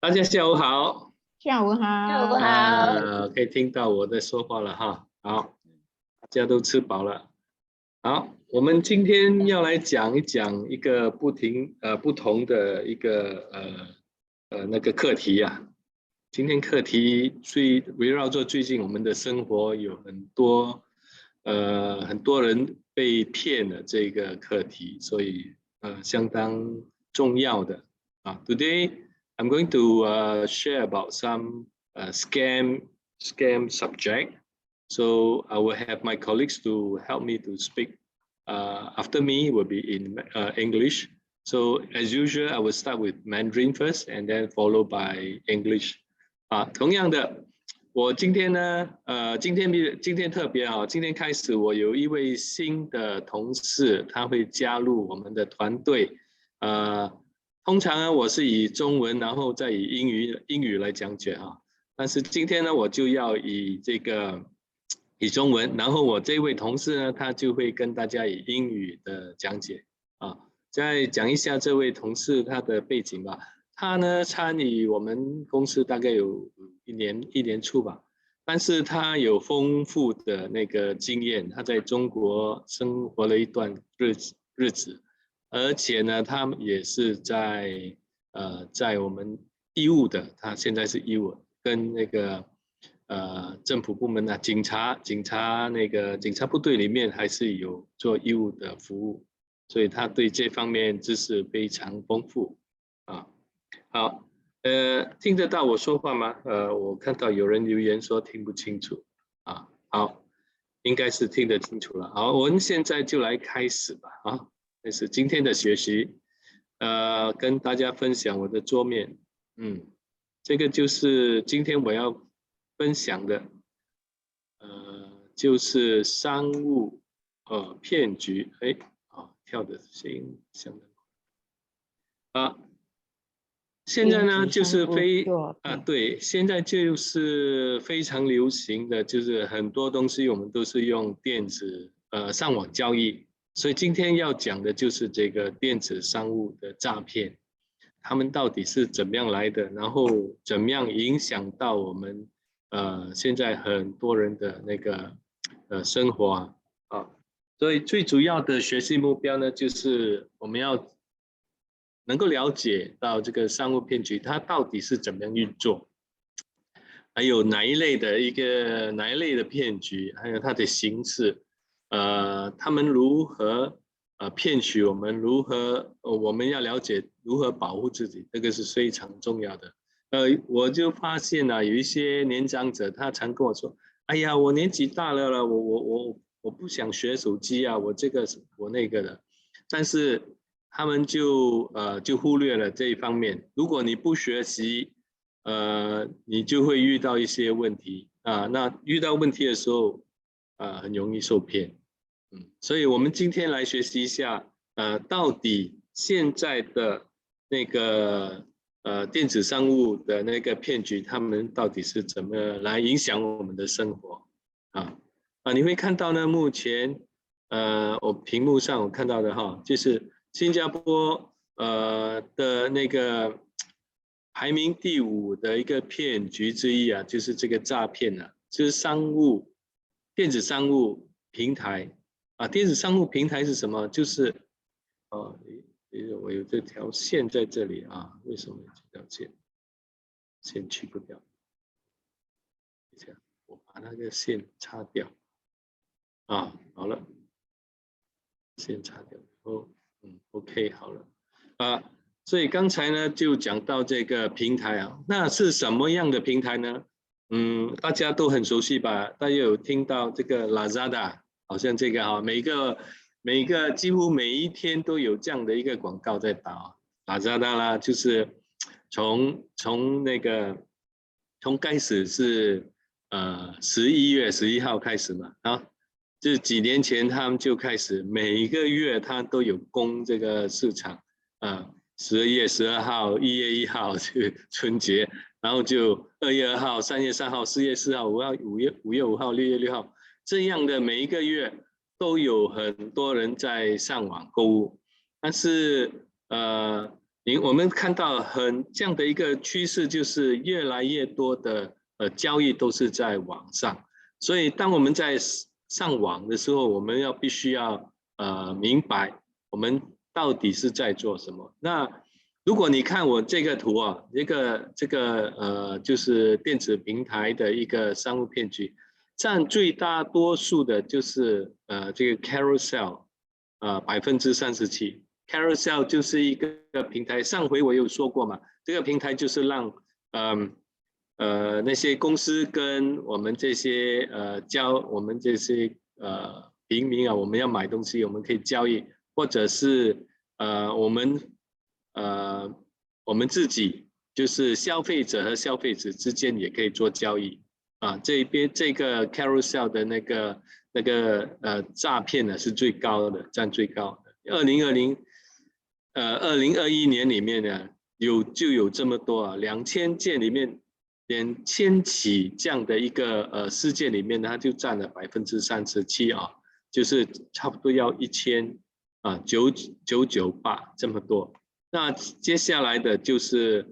大家下午好。下午好。下午好。可以听到我在说话了哈。好，大家都吃饱了。好，我们今天要来讲一讲一个不同的一个那个课题啊。今天课题围绕着最近我们的生活有很多人被骗的这个课题，所以相当重要的啊。Today I'm going to share about some scam subject. So I will have my colleagues to help me to speak. After me will be in English. So as usual, I will start with Mandarin first, and then followed by English. 同样的，我今天呢，今天特别啊，今天开始我有一位新的同事，他会加入我们的团队。通常呢，我是以中文，然后再以英语来讲解哈。但是今天呢，我就要以中文，然后我这位同事呢，他就会跟大家以英语的讲解啊。再讲一下这位同事他的背景吧。他呢参与我们公司大概有一年处吧，但是他有丰富的那个经验，他在中国生活了一段日子，而且呢，他也是在我们义务的，他现在是义务跟那个政府部门啊，警察部队里面还是有做义务的服务，所以他对这方面知识非常丰富啊。好，听得到我说话吗？我看到有人留言说听不清楚啊。好，应该是听得清楚了。好，我们现在就来开始吧。啊，开始今天的学习。跟大家分享我的桌面。这个就是今天我要分享的，就是商务骗局。跳的声音相当现在呢就是对，现在就是非常流行的，就是很多东西我们都是用电子上网交易，所以今天要讲的就是这个电子商务的诈骗，他们到底是怎么样来的，然后怎么样影响到我们现在很多人的那个生活啊。所以最主要的学习目标呢，就是我们要能够了解到这个商务骗局它到底是怎么样运作，还有哪一类的骗局，还有它的形式，他们如何骗取我们，我们要了解如何保护自己，这个是非常重要的。我就发现有一些年长者他常跟我说，哎呀，我年纪大了，我不想学手机啊，我这个我那个的，但是他们就忽略了这一方面。如果你不学习，你就会遇到一些问题啊。那遇到问题的时候，很容易受骗。所以我们今天来学习一下，到底现在的那个电子商务的那个骗局，他们到底是怎么来影响我们的生活你会看到呢，目前我屏幕上我看到的哈，就是新加坡的那个排名第5的一个骗局之一啊，就是这个诈骗啊，就是电子商务平台电子商务平台是什么？就是我有这条线在这里啊，为什么这条线去不掉？我把那个线擦掉好了，线擦掉以后，OK 好了所以刚才呢就讲到这个平台那是什么样的平台呢？大家都很熟悉吧？大家有听到这个 Lazada， 好像这个每个几乎每一天都有这样的一个广告在打Lazada 啦，就是从开始是11月11号开始嘛就是几年前他们就开始每一个月他都有供这个市场12月12号、1月1号就春节，然后就2月2号、3月3号、4月4号、5月5号、6月6号这样的每一个月都有很多人在上网购物，但是我们看到这样的一个趋势，就是越来越多的交易都是在网上，所以当我们在上网的时候，我们必须要明白我们到底是在做什么。那如果你看我这个图啊，这个就是电子平台的一个商务骗局，占最大多数的就是这个 carousel， 37%。Carousel 就是一个平台，上回我有说过嘛，这个平台就是让那些公司跟我们这些我们这些平民啊，我们要买东西，我们可以交易，或者是我们自己就是消费者和消费者之间也可以做交易啊。这边这个 Carousel 的那个诈骗呢是最高的，占最高的。2021年里面呢就有这么多啊，2000件里面2000起这样的一个事件里面呢，它就占了37%啊，就是差不多要1998这么多。那接下来的就是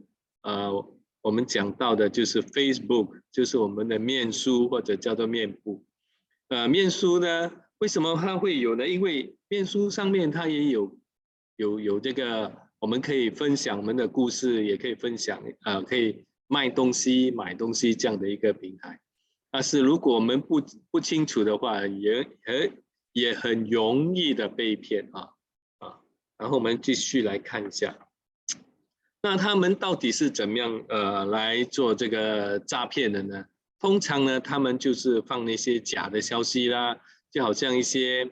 我们讲到的就是 Facebook， 就是我们的面书或者叫做面部。面书呢，为什么它会有呢？因为面书上面它也有这个，我们可以分享我们的故事，也可以分享可以卖东西、买东西这样的一个平台。但是如果我们不清楚的话，也很容易的被骗啊。然后我们继续来看一下，那他们到底是怎么样来做这个诈骗的呢？通常呢，他们就是放那些假的消息啦，就好像一些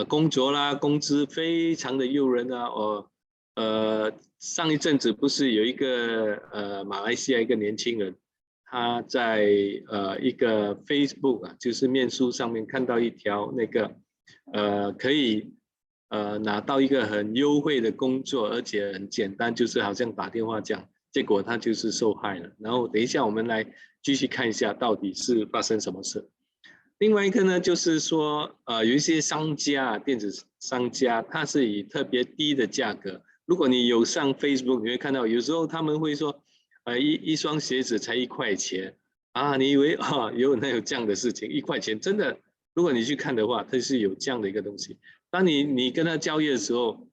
工作啦，工资非常的诱人啊。上一阵子不是有一个马来西亚一个年轻人，他在一个 Facebook 啊，就是面书上面看到一条那个可以拿到一个很优惠的工作，而且很简单，就是好像打电话这样，结果他就是受害了。然后等一下我们来继续看一下到底是发生什么事。另外一个呢，就是说有一些商家，电子商家，他是以特别低的价格。如果你有上 Facebook， 你会看到有时候他们会说，一双鞋子才1块钱啊，你以为有这样的事情？1块钱真的，如果你去看的话，它是有这样的一个东西。当你跟他交易的时候，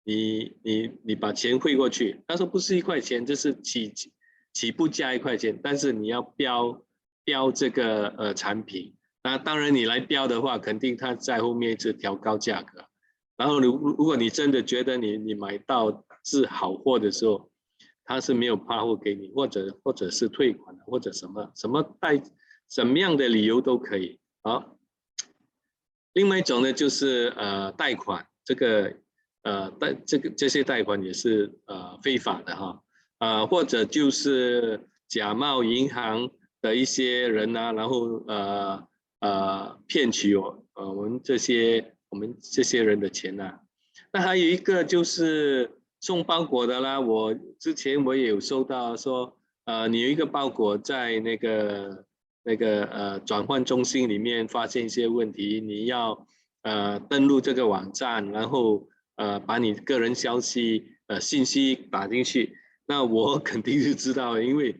你把钱汇过去，他说不是1块钱，这是起步价1块钱，但是你要标这个产品，那当然你来标的话，肯定他在后面一直调高价格。然后如果你真的觉得你买到是好货的时候，他是没有发货给你，或者是退款，或者什么样的理由都可以。好。另外一种呢，就是贷款，这些贷款也是非法的哈，或者就是假冒银行的一些人啊，然后骗取我们这些人的钱啊。那还有一个就是送包裹的啦，之前我也有收到说，你有一个包裹在那个转换中心里面发现一些问题，你要登录这个网站，然后把你个人信息打进去，那我肯定是知道，因为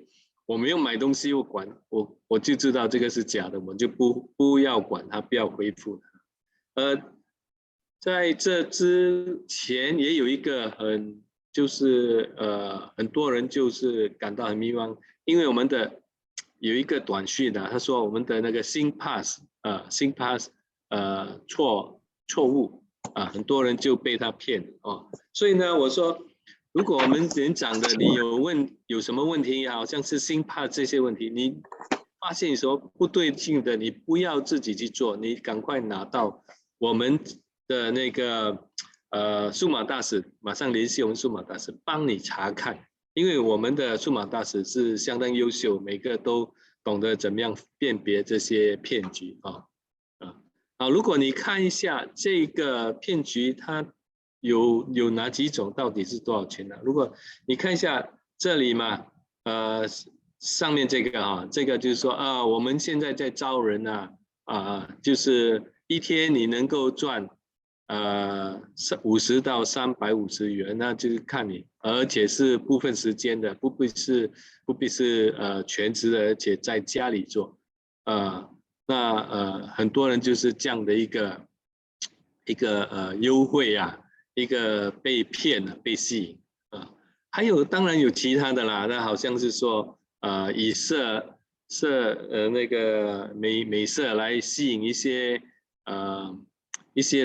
我没有买东西，我就知道这个是假的，我就不要管它，不要回复它。在这之前也有一个很多人就是感到很迷茫，因为我们的有一个短讯啊，他说我们的那个新 pass 错误啊，很多人就被他骗哦。所以呢，我说如果我们年长的你有什么问题，好像是新 pass 这些问题，你发现有什么不对劲的，你不要自己去做，你赶快拿到我们的那个数码大使，马上联系我们数码大使帮你查看，因为我们的数码大使是相当优秀，每个都懂得怎么样辨别这些骗局好，如果你看一下这个骗局，它有哪几种，到底是多少钱呢？如果你看一下这里嘛，上面这个这个就是说我们现在在招人就是一天你能够赚50到350元，那就是看你，而且是部分时间的，不必是全职的，而且在家里做，很多人就是这样的一个优惠啊，一个被骗了，被吸引啊，还有当然有其他的啦，那好像是说以那个美色来吸引一些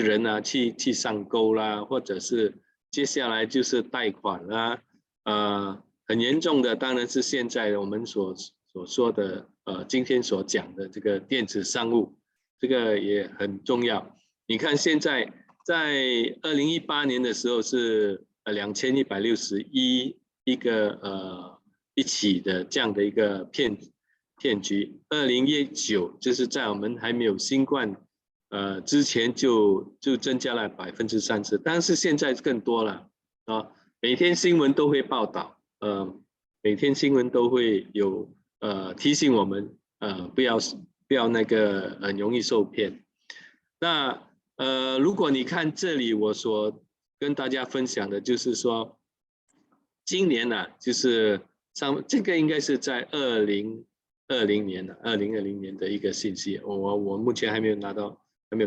人啊去上钩啦，或者是接下来就是贷款啦，很严重的当然是现在我们所说的今天所讲的这个电子商务，这个也很重要。你看现在在2018年的时候是2161一起的这样的一个骗局，2019就是在我们还没有新冠之前就增加了30%，但是现在更多了啊，每天新闻都会报道，每天新闻都会有提醒我们不要那个很容易受骗。那如果你看这里我所跟大家分享的就是说，今年呢就是这个应该是在2020年的一个信息，我目前还没有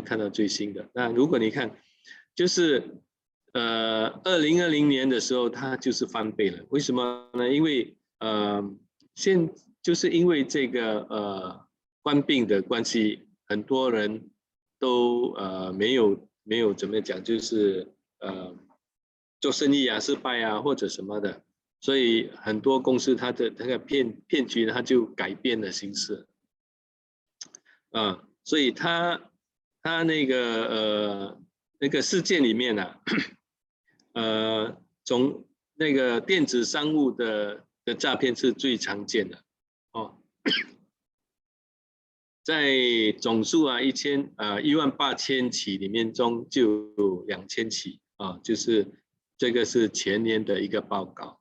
看到最新的。那如果你看，就是2020年的时候，它就是翻倍了。为什么呢？因为就是因为这个冠病的关系，很多人都没有怎么讲，就是做生意啊失败啊或者什么的，所以很多公司它的那个骗局它就改变了形式所以它那个事件里面呢从那个电子商务的诈骗是最常见的哦，在总数18000起里面中就有2000起就是这个是前年的一个报告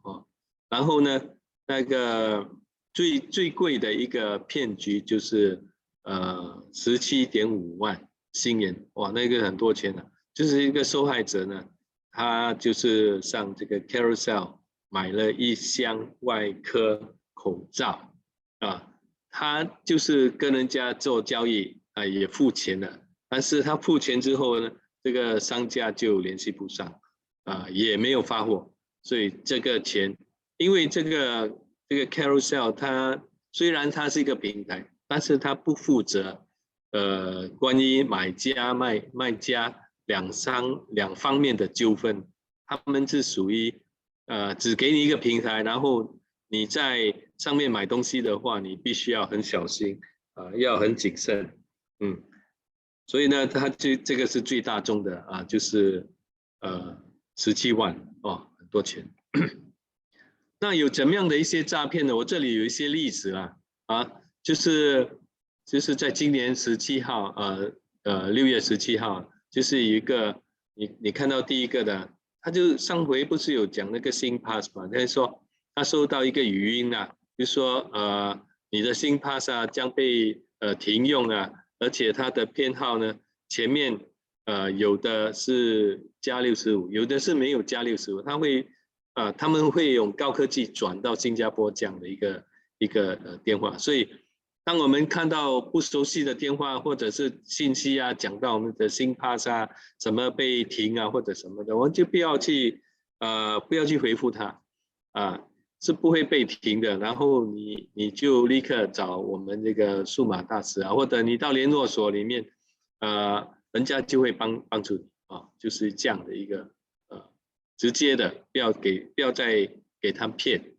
然后呢，那个最贵的一个骗局就是17.5万新元，哇，那个很多钱了。就是一个受害者呢，他就是上这个 Carousel 买了一箱外科口罩他就是跟人家做交易也付钱了，但是他付钱之后呢，这个商家就联系不上也没有发货，所以这个钱，因为这个 Carousel 它虽然它是一个平台，但是它不负责关于买家卖家两方面的纠纷，他们是属于只给你一个平台，然后你在上面买东西的话，你必须要很小心要很谨慎，所以呢，这个是最大宗的就是17万很多钱。那有怎么样的一些诈骗呢？我这里有一些例子啦就是在今年17号6月17号，就是有一个你看到第一个的，他就上回不是有讲那个新 pass 嘛？他说他收到一个语音就说你的新 pass 将被停用而且他的编号呢前面有的是+65，有的是没有+65，他们会用高科技转到新加坡这样的一个电话，所以当我们看到不熟悉的电话或者是信息讲到我们的新 pass 什么被停或者什么的，我们就不要去回复他是不会被停的。然后你就立刻找我们这个数码大师或者你到联络所里面人家就会帮助你就是这样的一个直接的，不要再给他骗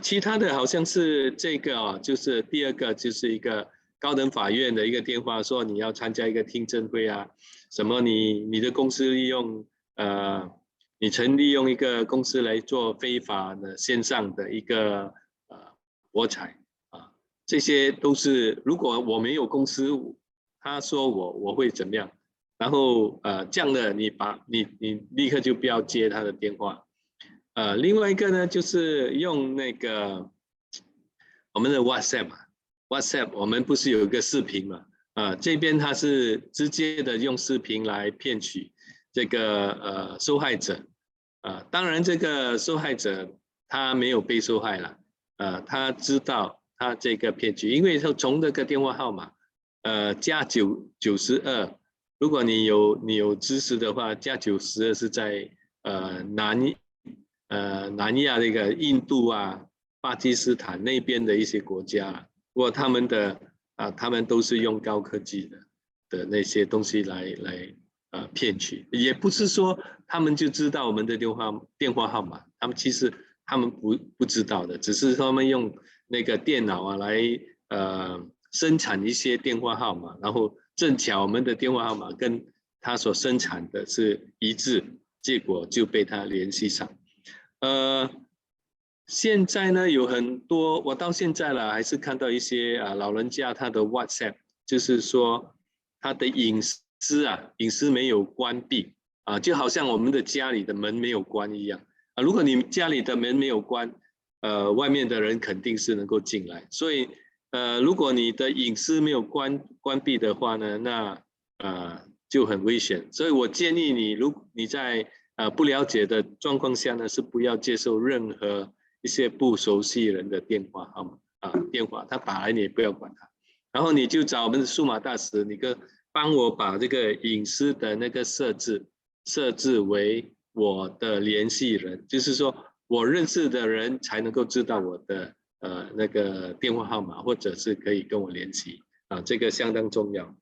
其他的好像是这个就是第二个，就是一个高等法院的一个电话，说你要参加一个听证会什么你的公司你曾利用一个公司来做非法的线上的一个博彩这些都是如果我没有公司，他说我会怎么样，然后这样的你立刻就不要接他的电话另外一个呢，就是用那个我们的 WhatsApp 我们不是有一个视频嘛这边它是直接的用视频来骗取这个受害者，当然这个受害者他没有被受害了，他知道他这个骗局，因为从这个电话号码，加92，如果你有知识的话，加92是在南亚那个印度啊、巴基斯坦那边的一些国家，不过他们都是用高科技的那些东西来骗取，也不是说他们就知道我们的电话号码，其实他们不知道的，只是他们用那个电脑啊来生产一些电话号码，然后正巧我们的电话号码跟他所生产的是一致，结果就被他联系上。现在呢有很多，我到现在了还是看到一些老人家他的 WhatsApp， 就是说他的隐私没有关闭就好像我们的家里的门没有关一样如果你家里的门没有关，外面的人肯定是能够进来，所以如果你的隐私没有关闭的话呢，那就很危险。所以我建议你，如果你在不了解的状况下呢，是不要接受任何一些不熟悉人的电话号码电话，他打来你也不要管他，然后你就找我们的数码大使，你帮我把这个隐私的那个设置为我的联系人，就是说我认识的人才能够知道我的那个电话号码，或者是可一跟我联系这个相当重要。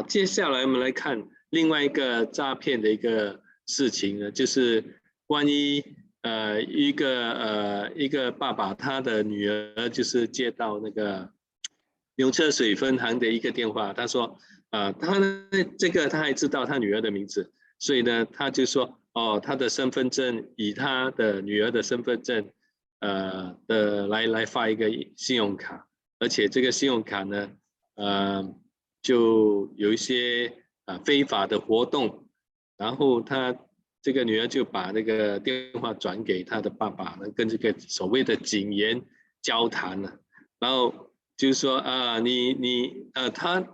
接下来我们来看另外一个诈骗的一个事情呢，就是关于一个爸爸，他的女儿就是接到那个牛车水分行的一个电话，他说他呢他还知道他女儿的名字，所以呢他就说他的身份证以他的女儿的身份证来发一个信用卡，而且这个信用卡呢就有一些非法的活动，然后他这个女儿就把那个电话转给他的爸爸呢，跟这个所谓的警员交谈了，然后就是说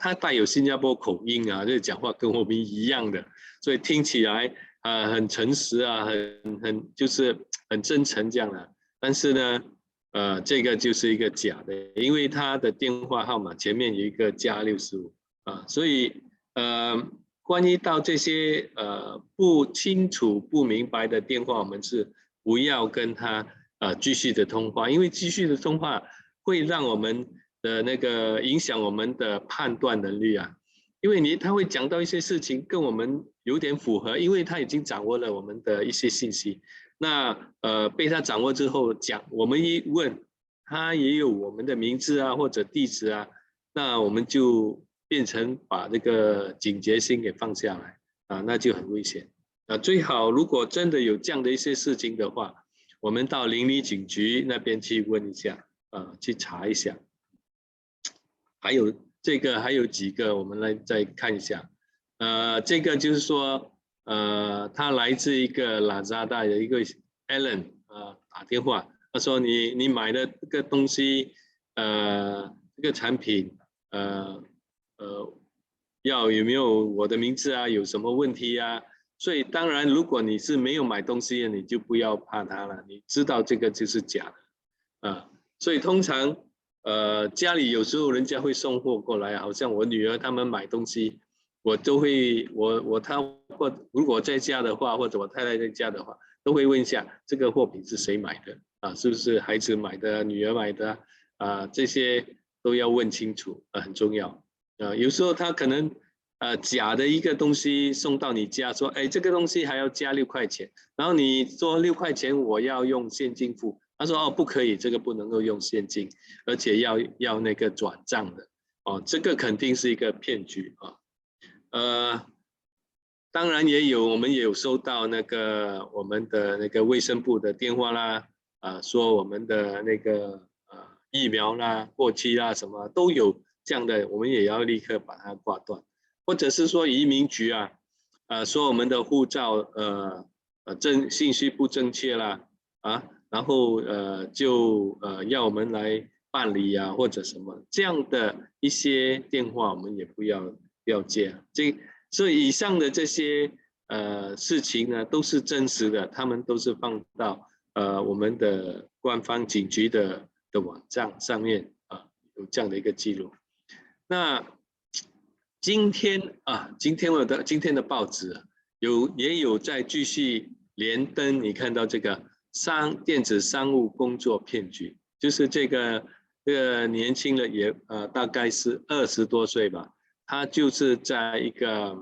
他带有新加坡口音就是讲话跟我们一样的，所以听起来很诚实就是很真诚这样的，但是呢这个就是一个假的，因为他的电话号码前面有一个加65所以关于到这些不清楚不明白的电话，我们是不要跟他继续的通话，因为继续的通话会让我们的那个影响我们的判断能力因为他会讲到一些事情跟我们有点符合，因为他已经掌握了我们的一些信息，那被他掌握之后我们一问他也有我们的名字或者地址那我们就变成把这个警觉心给放下来那就很危险最好如果真的有这样的一些事情的话，我们到邻里警局那边去问一下去查一下。还有几个我们来再看一下这个就是说他来自一个 Lazada 的一个 Alan 打电话，他说你买的这个东西这个产品有没有我的名字有什么问题所以当然如果你是没有买东西你就不要怕它了，你知道这个就是假的所以通常家里有时候人家会送货过来，好像我女儿他们买东西，我都会如果在家的话，或者我太太在家的话，都会问一下这个货品是谁买的是不是孩子买的、女儿买的这些都要问清楚很重要有时候他可能假的一个东西送到你家，说这个东西还要加6块钱，然后你说6块钱我要用现金付，他说不可以，这个不能够用现金，而且要那个转账的这个肯定是一个骗局当然我们也有收到我们的那个卫生部的电话啦说我们的那个疫苗啦过期啦什么都有这样的，我们也要立刻把它挂断，或者是说移民局说我们的护照信息不正确啦然后就要我们来办理或者什么这样的一些电话，我们也不要接所以以上的这些事情呢都是真实的，他们都是放到我们的官方警局的网站上面有这样的一个记录。那今天的报纸也有在继续连登，你看到这个电子商务工作骗局，就是这个年轻人也大概是20多岁吧，他就是在一个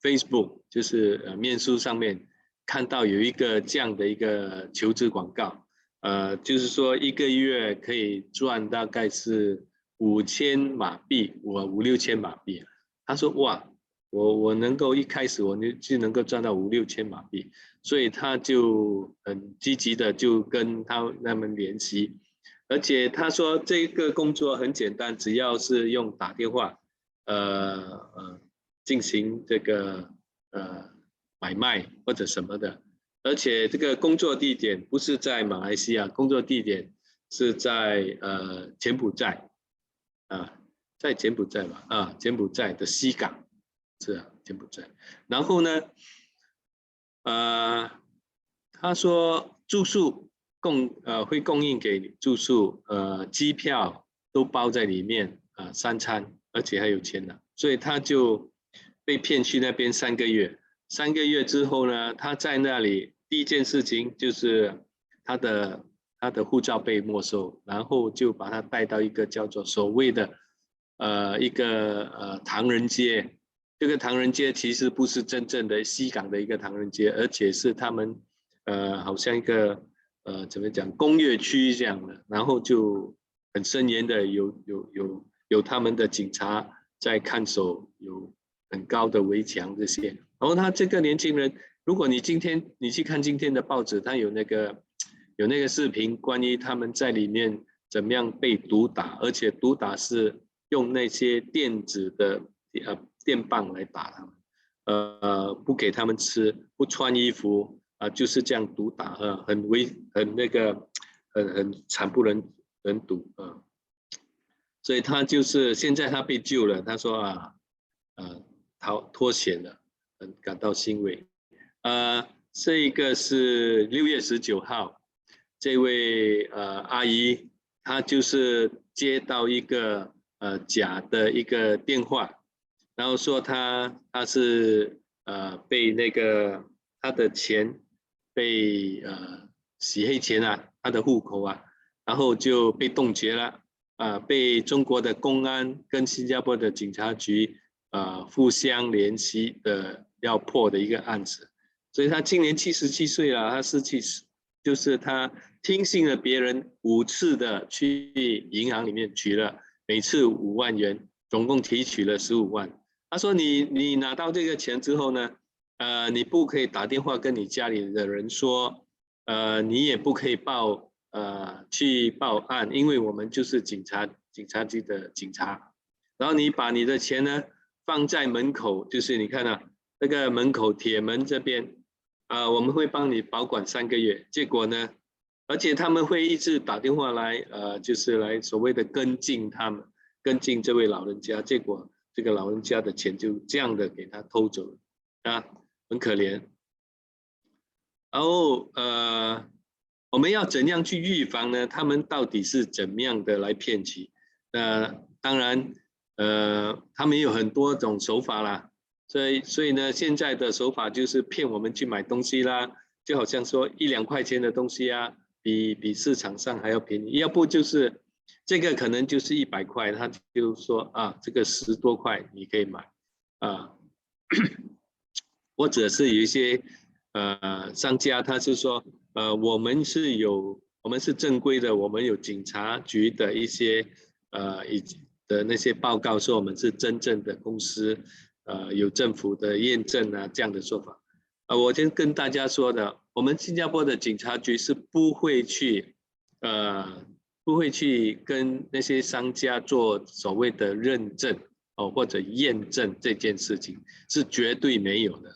Facebook 就是面书上面看到有一个这样的一个求职广告，就是说1个月可以赚大概是5000马币，5、6千马币。他说哇，我能够一开始我就能够赚到5、6千马币，所以他就很积极的就跟他们联系，而且他说这个工作很简单，只要是用打电话进行这个买卖或者什么的，而且这个工作地点不是在马来西亚，工作地点是在柬埔寨在柬埔寨吧柬埔寨的西港是柬埔寨。然后呢他说住宿会供应给你住宿，机票都包在里面3餐，而且还有钱拿，所以他就被骗去那边3个月。3个月之后呢，他在那里第一件事情就是他的护照被没收，然后就把他带到一个叫做所谓的一个唐人街。这个唐人街其实不是真正的西港的一个唐人街，而且是他们好像一个怎么讲工业区这样的，然后就很森严的有他们的警察在看守，有很高的围墙这些。然后他这个年轻人，如果你去看今天的报纸，他有那个视频，关于他们在里面怎么样被毒打，而且毒打是用那些电子的电棒来打他们，不给他们吃，不穿衣服就是这样毒打很惨不忍睹所以他就是现在他被救了，他说脱险了，很感到欣慰。这一个是6月19号，这位阿姨，她就是接到一个假的一个电话，然后说她是被那个她的钱被洗黑钱她的户口然后就被冻结了被中国的公安跟新加坡的警察局互相联系的要破的一个案子。所以他今年77岁了，他就是他听信了别人5次的去银行里面取了每次5万元，总共提取了15万。他说你拿到这个钱之后呢，你不可以打电话跟你家里的人说，你也不可以去报案，因为我们就是警察局的警察。然后你把你的钱呢放在门口，就是你看那个门口铁门这边。我们会帮你保管3个月，结果呢，而且他们会一直打电话来，就是来所谓的跟进这位老人家，结果这个老人家的钱就这样的给他偷走了很可怜。然后我们要怎样去预防呢？他们到底是怎么样的来骗取？当然他们有很多种手法啦。所以呢，现在的手法就是骗我们去买东西啦，就好像说1、2块钱的东西比市场上还要便宜，要不就是这个可能就是100块，他就说这个10多块你可以买或者是有一些商家他是说我们是正规的，我们有警察局的一些的那些报告说我们是真正的公司。有政府的验证这样的说法。我先跟大家说的，我们新加坡的警察局是不会去跟那些商家做所谓的认证或者验证这件事情，是绝对没有的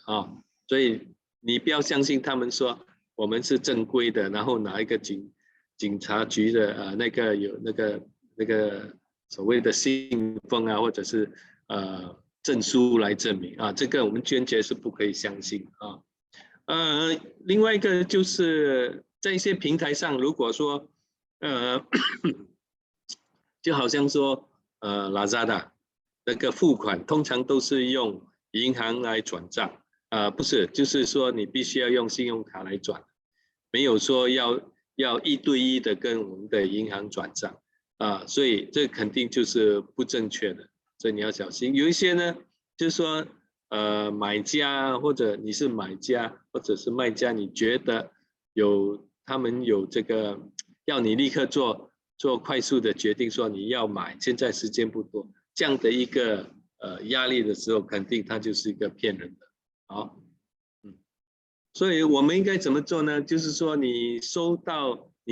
所以你不要相信他们说我们是正规的，然后拿一个警察局的有那个所谓的信封或者是证书来证明啊，这个我们坚决是不可以相信啊。另外一个就是在一些平台上，如果说就好像说Lazada 那个付款通常都是用银行来转账不是，就是说你必须要用信用卡来转，没有说要1对1的跟我们的银行转账所以这肯定就是不正确的，所以你要小心。有一些呢，就是说买家或者你是买家或者是卖家，你觉得他们有这个要你立刻做快速的决定，说你要买，现在时间不多，这样的一个压力的时候，肯定它就是一个骗人的。好，所以我们应该怎么做呢？就是说你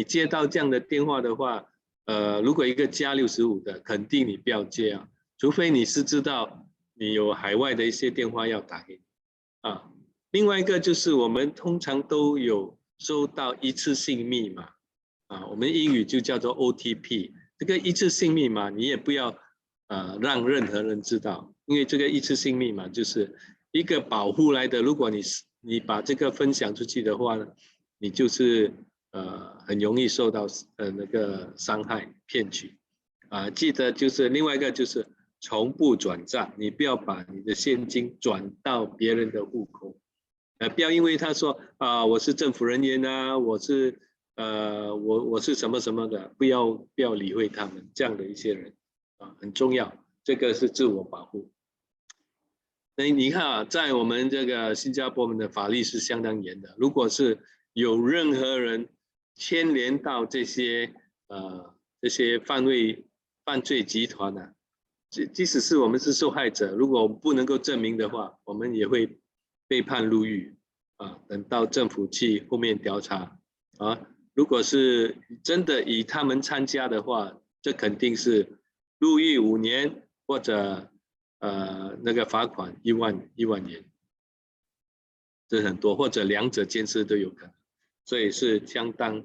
接到这样的电话的话，如果一个加65的，肯定你不要接啊，除非你是知道你有海外的一些电话要打给你啊。另外一个就是我们通常都有收到一次性密码我们英语就叫做 OTP。这个一次性密码你也不要让任何人知道，因为这个一次性密码就是一个保护来的。如果你把这个分享出去的话呢，你就是很容易受到那个伤害骗取记得就是另外一个就是从不转账，你不要把你的现金转到别人的户口不要因为他说我是政府人员我是我是什么什么的，不要理会他们这样的一些人很重要，这个是自我保护。那你看在我们这个新加坡的法律是相当严的，如果是有任何人牵连到这些犯罪集团即使是我们是受害者，如果不能够证明的话，我们也会被判入狱等到政府去后面调查如果是真的以他们参加的话，这肯定是入狱5年或者那个罚款1万元，这很多，或者两者兼施都有可能，所以是相当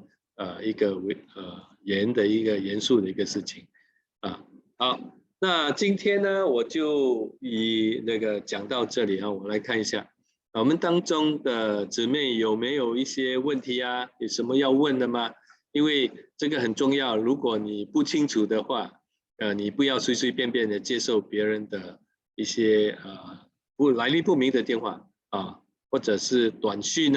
一个严肃的一个事情好，那今天呢我就以那个讲到这里我来看一下我们当中的姊妹有没有一些问题有什么要问的吗？因为这个很重要，如果你不清楚的话你不要随随便便的接受别人的一些来历不明的电话或者是短讯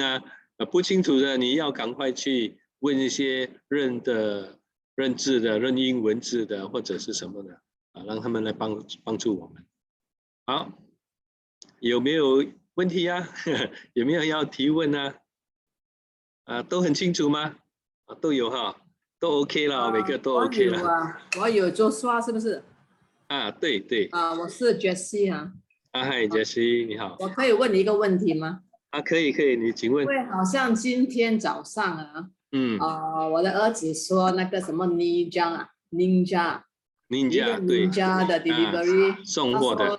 不清楚的你要赶快去问一些认字的、认英文字的或者是什么的让他们来帮助我们。好，有没有问题有没有要提问都很清楚吗？都有都 OK 了每个都 OK 了。我有做刷是不是？对对。我是 Jessie 嗨 Jessie 你好。我可以问你一个问题吗？可以你请问。因为好像今天早上我的儿子说那个什么 Ninja 对 的 delivery 送货的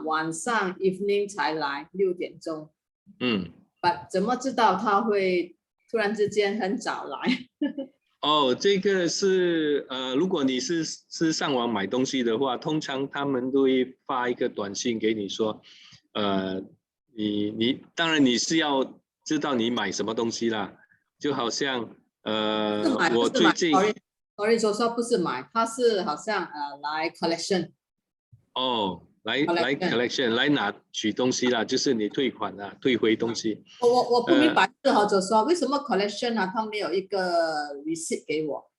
晚上 evening 才来6点钟怎么知道他会突然之间很早来这个是如果你是上网买东西的话，通常他们都会发一个短信给你说你当然你是要知道你买什么东西啦，就好像我最近说不是买，他是好像来 collection 来 collection 来拿取东西啦，就是你退款退回东西。我不明白说为什么 collection 他没有一个 receipt 给我，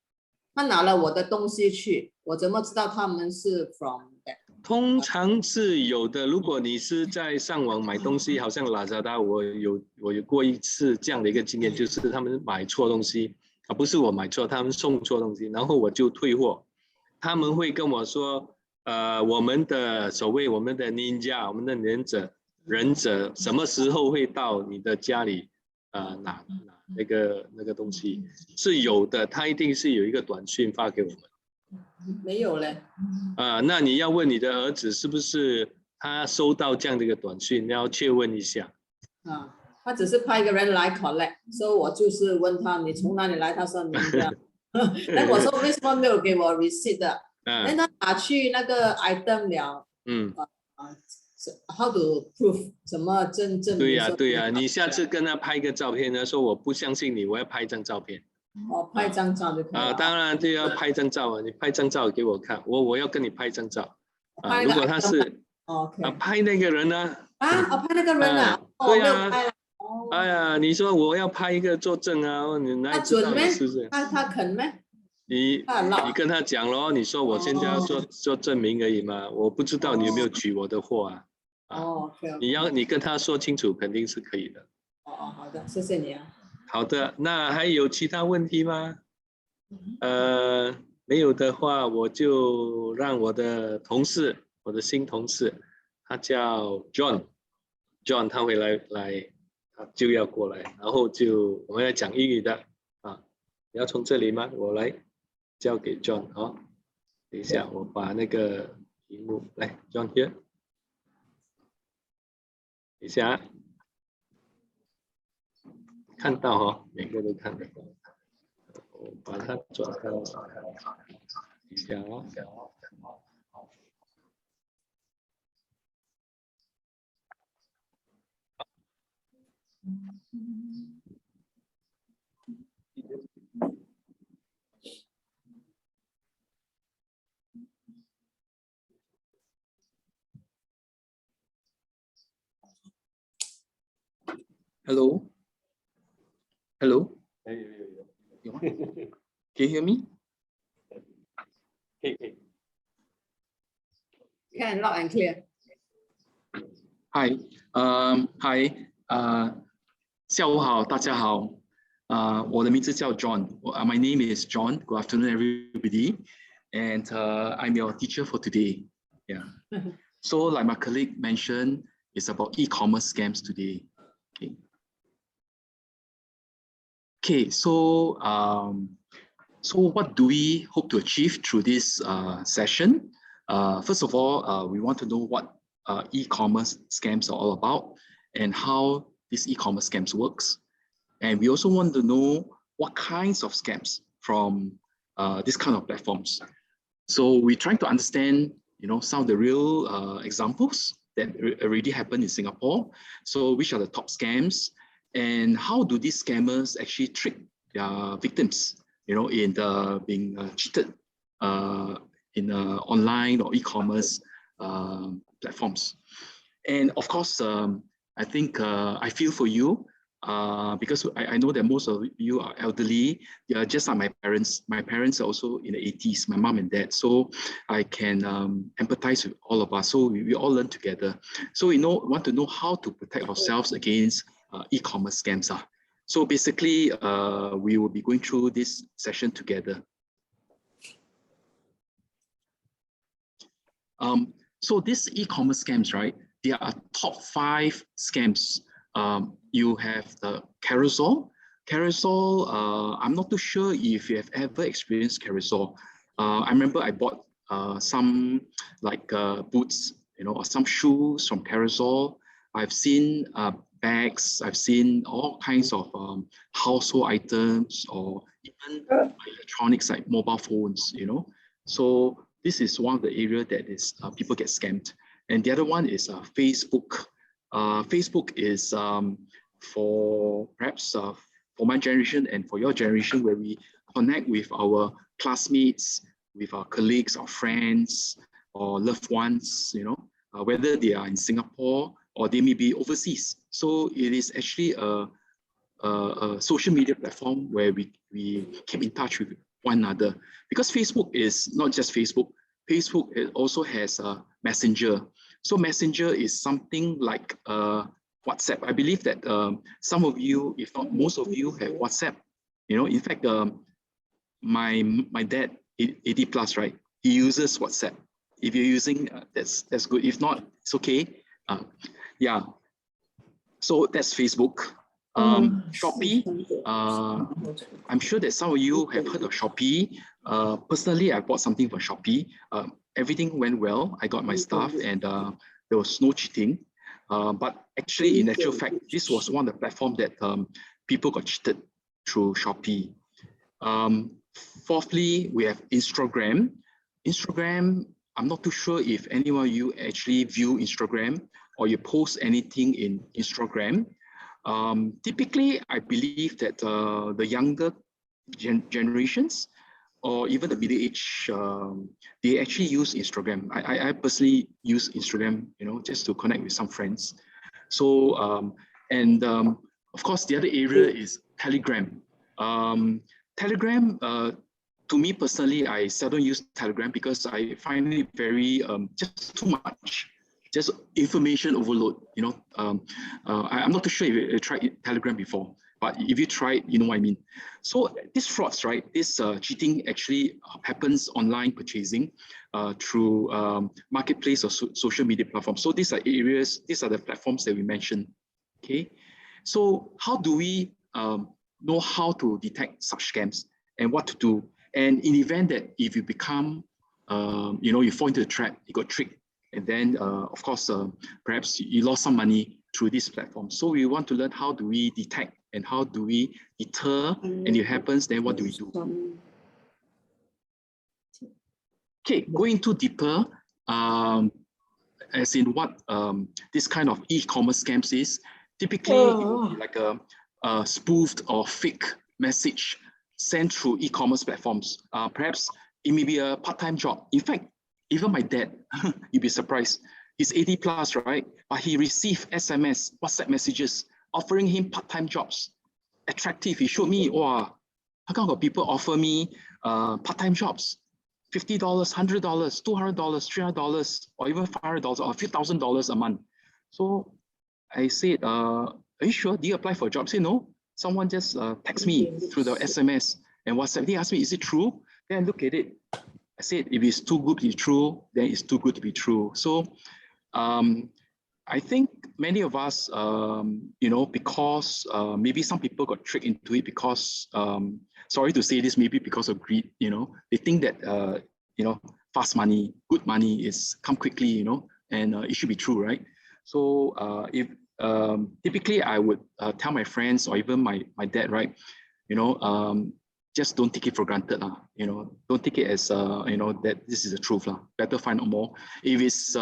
他拿了我的东西去，我怎么知道他们是 from that？ 通常是有的，如果你是在上网买东西，好像 Lazada 我有过一次这样的一个经验，就是他们买错东西不是我买错，他们送错东西，然后我就退货，他们会跟我说我们的Ninja 我们的忍者什么时候会到你的家里拿那个东西是有的，他一定是有一个短讯发给我们。没有嘞那你要问你的儿子是不是他收到这样的一个短讯，你要确问一下他只是派一个人来 collect， 所以我就是问他你从哪里来，他说Ninja 那我说为什么没有给我 receipt 的他拿去那个 item 了 how to prove 怎么证明？对呀，对呀，你下次跟他拍个照片呢，说我不相信你，我要拍一张照片。拍张照就可以了。当然就要拍张照啊，你拍张照给我看，我要跟你拍张照。拍如果他是拍那个人呢？拍那个人啊？对呀。哎呀，你说我要拍一个作证啊，你哪里知道你是不是？他肯咩？你跟他讲咯，你说我现在要做证明而已嘛，我不知道你有没有取我的货啊。你跟他说清楚，肯定是可以的。好的，谢谢你啊。好的，那还有其他问题吗？没有的话，我就让我的同事，我的新同事，他叫 John 他会来，他就要过来，然后我们要讲英语的啊。你要从这里吗？我来交给 John 啊。等一下，我把那个屏幕来 John here。等一下，看到哦，每个都看得到。我把它转到一下哦。Hello. Hello. Can you hear me? Can loud and clear. Hi. Hi. 下午好，大家好。我的名字叫 John. My name is John. Good afternoon, everybody. And I'm your teacher for today. Yeah. So, like my colleague mentioned, it's about e-commerce scams today. Okay. So, so what do we hope to achieve through this session? First of all, we want to know what e-commerce scams are all about and how this e-commerce scams works. And we also want to know what kinds of scams from this kind of platforms. So we're trying to understand, some of the real examples that already happened in Singapore. So which are the top scams and how do these scammers actually trick their victims, in being cheated in online or e-commerce platforms. And of course, I think I feel for you because I know that most of you are elderly. They are just like my parents. My parents are also in the 80s, my mom and dad. So I can empathize with all of us. So we all learn together. So we want to know how to protect ourselves against e-commerce scams. So basically, we will be going through this session together. So these e-commerce scams, right? There are top 5 scams. You have the carousel. Carousel, I'm not too sure if you have ever experienced carousel. I remember I bought some like boots, or some shoes from carousel. I've seen bags, I've seen all kinds of household items or even electronics like mobile phones, So this is one of the areas that is people get scammed. And the other one is Facebook. Facebook is for perhaps for my generation and for your generation, where we connect with our classmates, with our colleagues, our friends, or loved ones, whether they are in Singapore or they may be overseas. So it is actually a social media platform where we keep in touch with one another. Because Facebook is not just Facebook. Facebook also has a Messenger. So Messenger is something like WhatsApp. I believe that some of you, if not most of you, have WhatsApp. In fact, my dad, 80 plus, right? He uses WhatsApp. If you're using, that's good. If not, it's okay. Yeah. So that's Facebook. Shopee. I'm sure that some of you have heard of Shopee. Personally, I bought something from Shopee. Everything went well. I got my stuff and there was no cheating. But actually, in actual fact, this was one of the platforms that people got cheated through Shopee. Fourthly, we have Instagram. Instagram, I'm not too sure if anyone of you actually view Instagram or you post anything in Instagram. Typically, I believe that the younger generations or even the middle age, they actually use Instagram. I personally use Instagram, just to connect with some friends. So, of course, the other area is Telegram. Telegram, to me personally, I seldom use Telegram because I find it very, just too much, just information overload, I'm not too sure if you tried Telegram before, but if you try it, you know what I mean. So these frauds, right, this cheating actually happens online purchasing through marketplace or social media platforms. So these are areas, these are the platforms that we mentioned, okay? So how do we know how to detect such scams and what to do? And in the event that if you become, you fall into the trap, you got tricked, and then of course, perhaps you lost some money through this platform. So we want to learn how do we detect and how do we deter, and if it happens, then what do we do? Okay, going too deeper, as in what this kind of e-commerce scams is, typically it will be like a spoofed or fake message sent through e-commerce platforms. Perhaps it may be a part-time job. In fact, even my dad, you'd be surprised, he's 80 plus, right? But he received SMS, WhatsApp messages offering him part-time jobs. Attractive. He showed me, wow, how come got people offer me part-time jobs? $50, $100, $200, $300, or even $500, or a few $1,000s a month. So I said, are you sure? Do you apply for a job? I said, no. Someone just text me through the SMS and WhatsApp. They asked me, is it true? Then I look at it. I said, if it's too good to be true, then it's too good to be true. So I think many of us, because maybe some people got tricked into it because, sorry to say this, maybe because of greed, they think that, fast money, good money is come quickly, and it should be true, right? So if typically I would tell my friends or even my dad, right, just don't take it for granted, don't take it as, that this is the truth, better find out more. If it's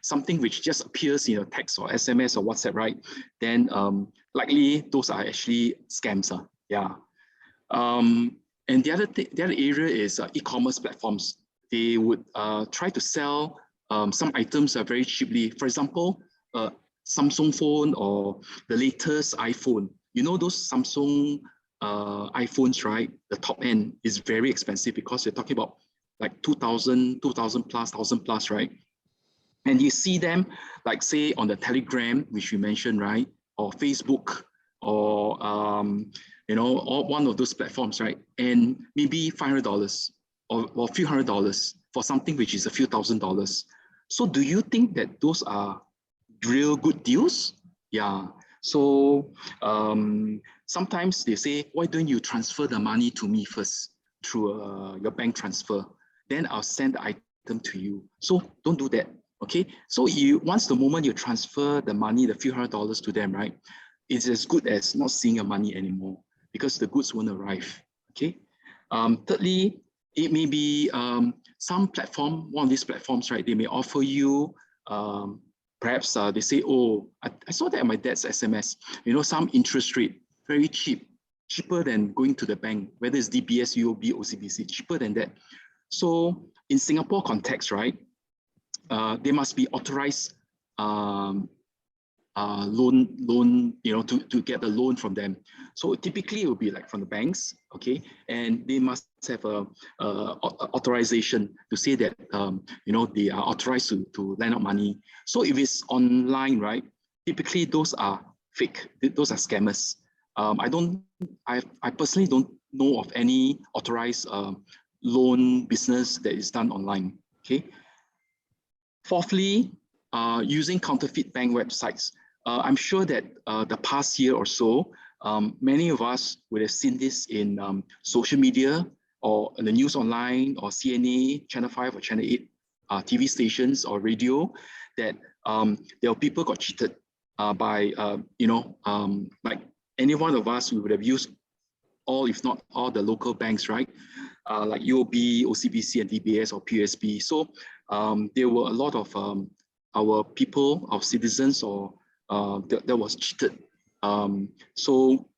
something which just appears in a text or SMS or WhatsApp, right, then likely those are actually scams, yeah. And the other area is e-commerce platforms. They would try to sell some items very cheaply. For example, Samsung phone or the latest iPhone. Those Samsung iPhones, right? The top end is very expensive because you're talking about like 2,000 plus, 1,000 plus, right? And you see them, like say on the Telegram, which you mentioned, right? Or Facebook, or or one of those platforms, right? And maybe $500 or a few $100s for something which is a few $1,000s. So do you think that those are real good deals? Yeah. So sometimes they say, why don't you transfer the money to me first through your bank transfer? Then I'll send the item to you. So don't do that. Okay. So once the moment you transfer the money, the few $100s to them, right? It's as good as not seeing your money anymore because the goods won't arrive. Okay. Thirdly, it may be some platform, one of these platforms, right? They may offer you perhaps they say, oh, I saw that at my dad's SMS, some interest rate, very cheap, cheaper than going to the bank, whether it's DBS, UOB, OCBC, cheaper than that. So in Singapore context, right, they must be authorized loan, to get a loan from them. So typically it will be like from the banks, okay, and they must have a authorization to say that they are authorized to lend out money. So if it's online, right, typically those are fake, those are scammers. I personally don't know of any authorized loan business that is done online. Okay. Fourthly, using counterfeit bank websites. I'm sure that the past year or so, many of us would have seen this in social media or in the news online or CNA, Channel 5 or Channel 8 TV stations or radio, that there are people got cheated by, like any one of us, we would have used all, if not all, the local banks, right? Like UOB, OCBC, and DBS or POSB. So there were a lot of our people, our citizens, or that was cheated. So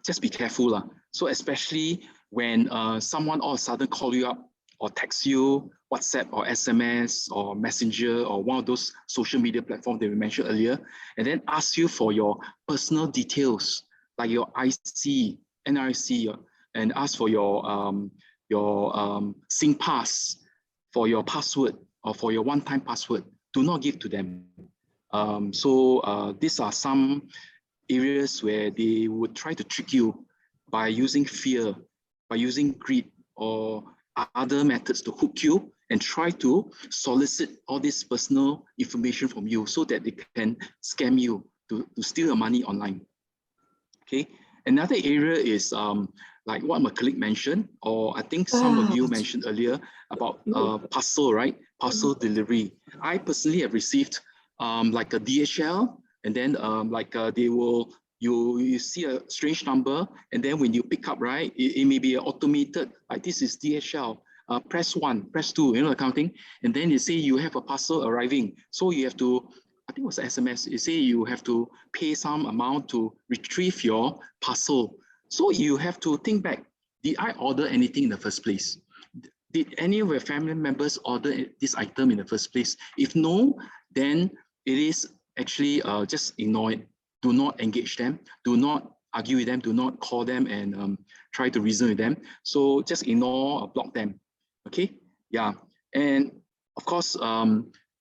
just be careful lah. So especially when someone all of a sudden call you up or text you, WhatsApp or SMS or Messenger or one of those social media platforms that we mentioned earlier, and then ask you for your personal details like your IC, NRIC, and ask for your SingPass, for your password or for your one-time password. Do not give to them. So these are some areas where they would try to trick you by using fear, by using greed or other methods to hook you and try to solicit all this personal information from you so that they can scam you to steal your money online. Okay. Another area is like what my colleague mentioned, or I think some of you mentioned earlier about parcel, right? Parcel delivery. I personally have received like a DHL, and then like they will, you see a strange number, and then when you pick up, right, it may be automated, like this is DHL, press 1, press 2, you know, the kind of thing. And then you say you have a parcel arriving. So you have to, I think it was SMS, you say you have to pay some amount to retrieve your parcel. So you have to think back, did I order anything in the first place? Did any of your family members order this item in the first place? If no, then it is actually just ignore it. Do not engage them. Do not argue with them. Do not call them and try to reason with them. So just ignore or block them. Okay, yeah. And of course,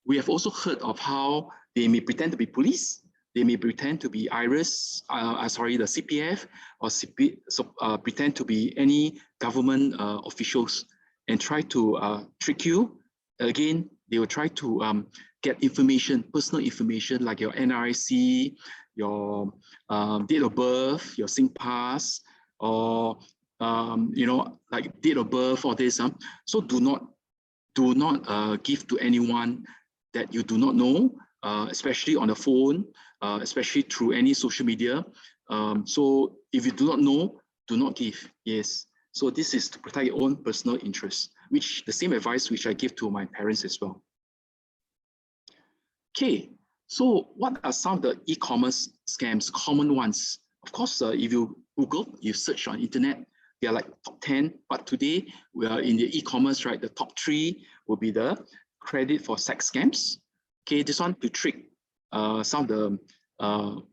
we have also heard of how they may pretend to be police. They may pretend to be IRIS, the CPF, or pretend to be any government officials and try to trick you. Again, they will try to get information, personal information like your NRIC, your date of birth, your SingPass, or you know, like date of birth or this. So do not give to anyone that you do not know, especially on the phone, especially through any social media. So if you do not know, do not give. Yes. So this is to protect your own personal interests, which the same advice which I give to my parents as well. Okay, so what are some of the e-commerce scams, common ones? Of course, if you Google, you search on internet, they are like top 10, but today we are in the e-commerce, right? The top 3 will be the credit for sex scams. Okay, this one to trick some of the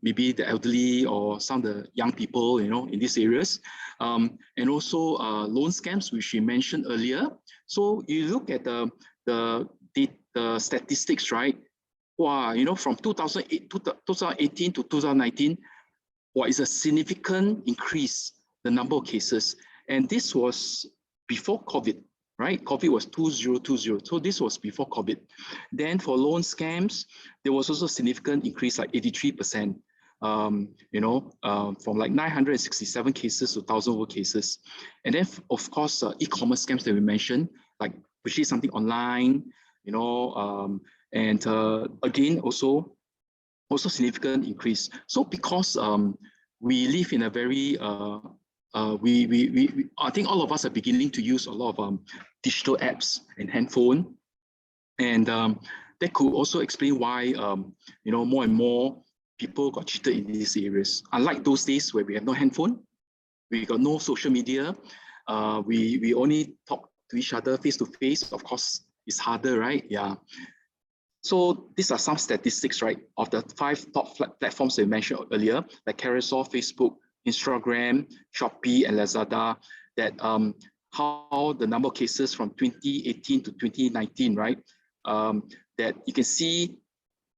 maybe the elderly or some of the young people, you know, in these areas, and also loan scams, which we mentioned earlier. So you look at the statistics, right? Wow, you know, from 2018 to 2019, what is a significant increase the number of cases, and this was before COVID. Right, COVID was 2020, so this was before COVID. Then for loan scams, there was also a significant increase, like 83%. You know, from like 967 cases to 1,000 cases. And then, of course, e-commerce scams that we mentioned, like purchasing something online, you know, and again, also significant increase. So because we live in a very I think all of us are beginning to use a lot of digital apps and handphone, and that could also explain why you know, more and more people got cheated in these areas. Unlike those days where we have no handphone, we got no social media, we only talk to each other face to face. Of course, it's harder, right? Yeah. So these are some statistics, right, of the 5 top platforms I mentioned earlier, like Carousel, Facebook, Instagram, Shopee, and Lazada, that how the number of cases from 2018 to 2019, right, that you can see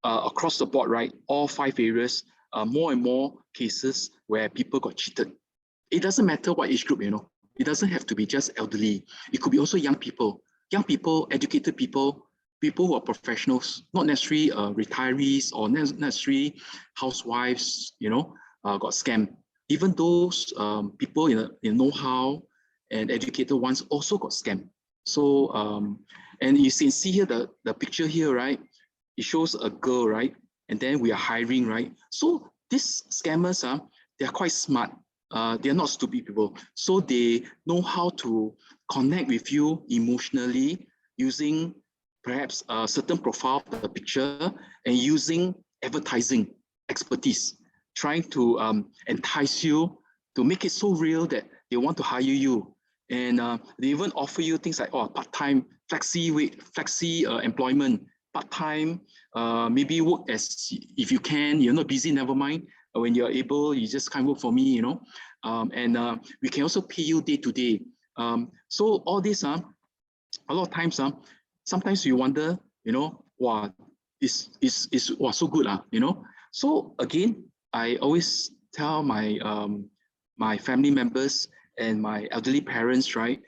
across the board, right, all 5 areas, more and more cases where people got cheated. It doesn't matter what age group, you know, it doesn't have to be just elderly. It could be also young people, educated people, people who are professionals, not necessarily retirees or necessarily housewives, you know, got scammed. Even those people in know-how and educated ones also got scammed. So, and you can see here the picture here, right? It shows a girl, right? And then we are hiring, right? So these scammers, they are quite smart. They are not stupid people. So they know how to connect with you emotionally using perhaps a certain profile of the picture and using advertising expertise, trying to entice you to make it so real that they want to hire you. And they even offer you things like part-time, flexi employment, part-time, maybe work as if you can, you're not busy, never mind. When you're able, you just can't work for me, you know. And we can also pay you day to day. So all this, a lot of times, sometimes you wonder, you know, wow, is so good, you know. So again, I always tell my my family members and my elderly parents, right,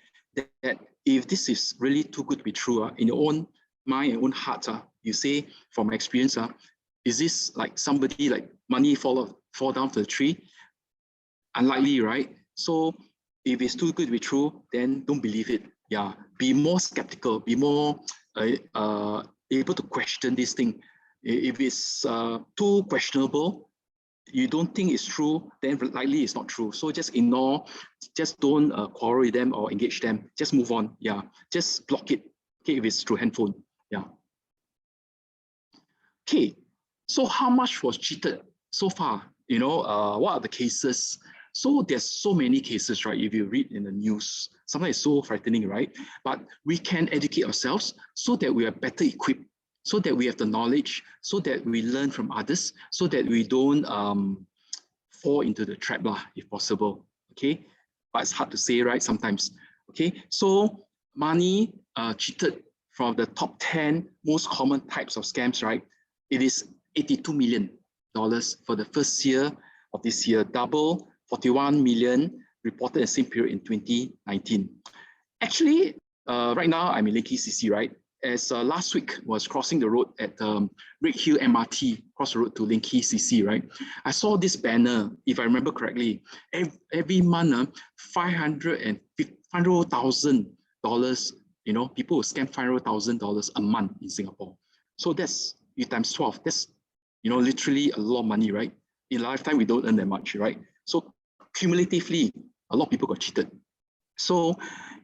that if this is really too good to be true, in your own mind and own heart, you say, from experience, is this like somebody like money fall down from the tree? Unlikely, right? So if it's too good to be true, then don't believe it. Yeah, be more skeptical, be more able to question this thing. If it's too questionable, you don't think it's true, then likely it's not true. So just ignore, just don't quarrel with them or engage them. Just move on. Yeah, just block it. Okay, if it's through handphone. Yeah. Okay, so how much was cheated so far? You know, what are the cases? So there's so many cases, right? If you read in the news, sometimes it's so frightening, right? But we can educate ourselves so that we are better equipped, so that we have the knowledge, so that we learn from others, so that we don't fall into the trap, if possible. Okay, but it's hard to say, right? Sometimes. Okay, so money cheated from the top 10 most common types of scams, right? It is $82 million for the first year of this year, double 41 million reported in the same period in 2019. Actually, right now I'm in Linky CC, right? As last week was crossing the road at Red Hill MRT, cross the road to Linky CC, right? I saw this banner, if I remember correctly, every month, $500,000, you know, people will scam $500,000 a month in Singapore. So that's, you times 12, that's, you know, literally a lot of money, right? In a lifetime, we don't earn that much, right? So cumulatively, a lot of people got cheated. So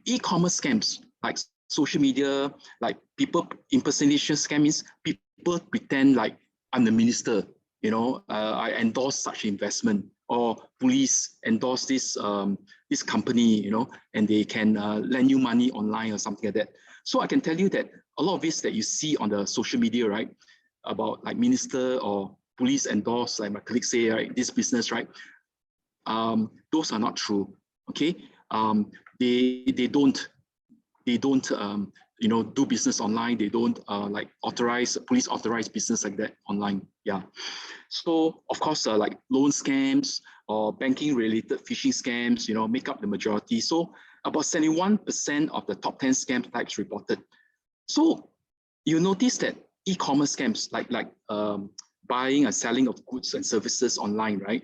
e-commerce scams, like social media, like people impersonation scam means people pretend like I'm the minister, you know, I endorse such investment, or police endorse this this company, you know, and they can lend you money online or something like that. So I can tell you that a lot of this that you see on the social media, right, about like minister or police endorse, like my colleagues say, right, this business, right, those are not true. Okay, they don't you know, do business online. They don't like police authorize business like that online. Yeah. So of course, like loan scams or banking related phishing scams, you know, make up the majority. So about 71% of the top 10 scam types reported. So you notice that e-commerce scams, like buying and selling of goods and services online, right,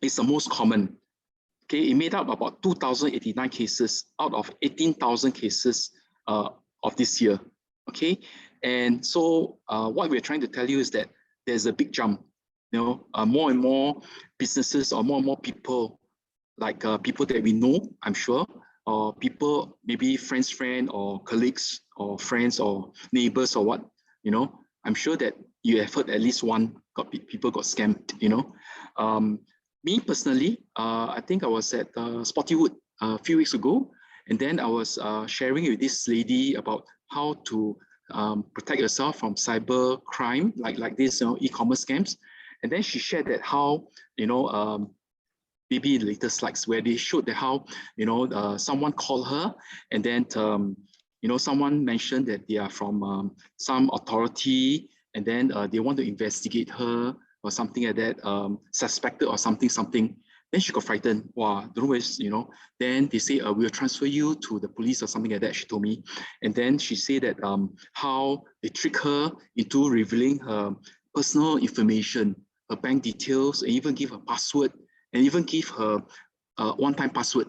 is the most common. Okay, it made up about 2,089 cases out of 18,000 cases of this year. Okay, and so what we're trying to tell you is that there's a big jump. You know, more and more businesses or more and more people, like people that we know, I'm sure, or people, maybe friends, or colleagues, or friends, or neighbors, or what, you know, I'm sure that you have heard at least one people got scammed, you know. Me personally, I think I was at Spottywood a few weeks ago, and then I was sharing with this lady about how to protect yourself from cyber crime, like this, you know, e-commerce scams. And then she shared that how, you know, maybe the latest slides where they showed that how, you know, someone called her, and then you know, someone mentioned that they are from some authority, and then they want to investigate her or something like that, suspected or something. Then she got frightened. Wow, don't know where, you know. Then they say, we'll transfer you to the police or something like that, she told me. And then she said that how they trick her into revealing her personal information, her bank details, and even give her password, and even give her one-time password.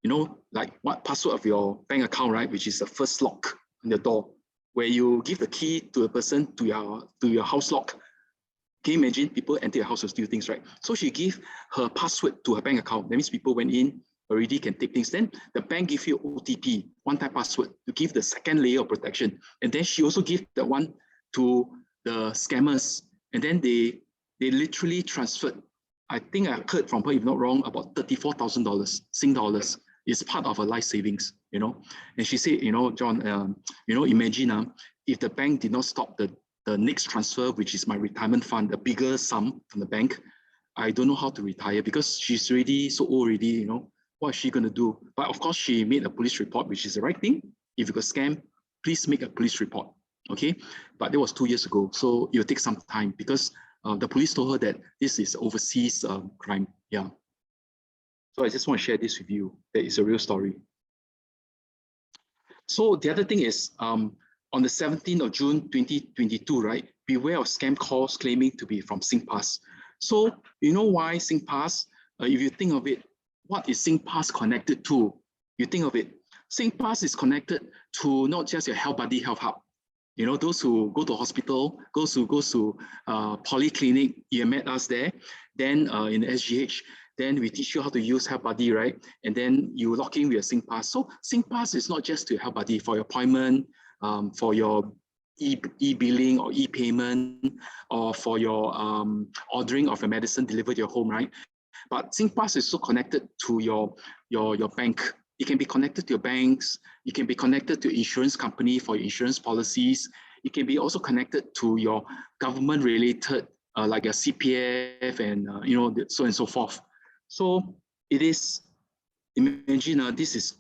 You know, like what password of your bank account, right? Which is the first lock on the door, where you give the key to a person to your house lock. Can you imagine people enter your house to steal things, right? So she gave her password to her bank account. That means people went in already, can take things. Then the bank gives you OTP. one-time password to give the second layer of protection. And then she also gave that one to the scammers. And then they literally transferred, I think I heard from her, if not wrong, about $34,000 Sing dollars. It's part of her life savings, you know. And she said, you know, John, you know, imagine if the bank did not stop the next transfer, which is my retirement fund, a bigger sum from the bank, I don't know how to retire because she's already so old already, you know. What is she going to do? But of course, she made a police report, which is the right thing. If you got scammed, please make a police report, okay? But that was 2 years ago, so it will take some time because the police told her that this is overseas crime, yeah. So I just want to share this with you. That is a real story. So the other thing is, on the 17th of June 2022, right? Beware of scam calls claiming to be from SingPass. So you know why SingPass? If you think of it, what is SingPass connected to? You think of it. SingPass is connected to not just your Health Buddy Health Hub. You know, those who go to hospital, goes to polyclinic, you met us there. Then in the SGH, then we teach you how to use Health Buddy, right? And then you log in with your SingPass. So SingPass is not just to Health Buddy for your appointment, for your e-billing or e-payment, or for your ordering of your medicine delivered to your home, right? But SingPass is so connected to your bank. It can be connected to your banks. It can be connected to insurance company for your insurance policies. It can be also connected to your government-related, like your CPF and you know, so and so forth. So it is. Imagine this is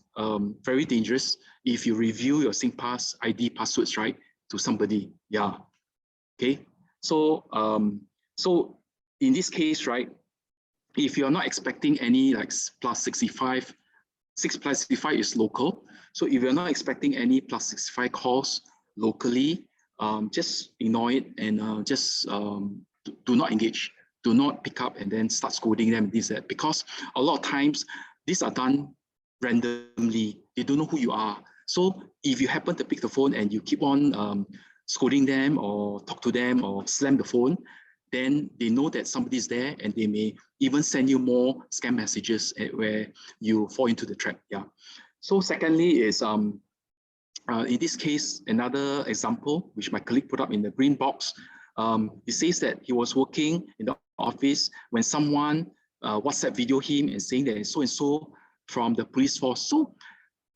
very dangerous if you review your SingPass ID passwords, right, to somebody. Yeah. Okay. So so in this case, right, if you're not expecting any like plus 65. 6 plus 65 is local. So if you're not expecting any plus 65 calls locally, just ignore it and just do not engage, do not pick up and then start scolding them and this, that, because a lot of times these are done randomly. They don't know who you are. So if you happen to pick the phone and you keep on scolding them or talk to them or slam the phone, then they know that somebody's there and they may even send you more scam messages where you fall into the trap. Yeah. So secondly is, in this case, another example, which my colleague put up in the green box. He says that he was working in the office when someone WhatsApp video him and saying that so-and-so from the police force. So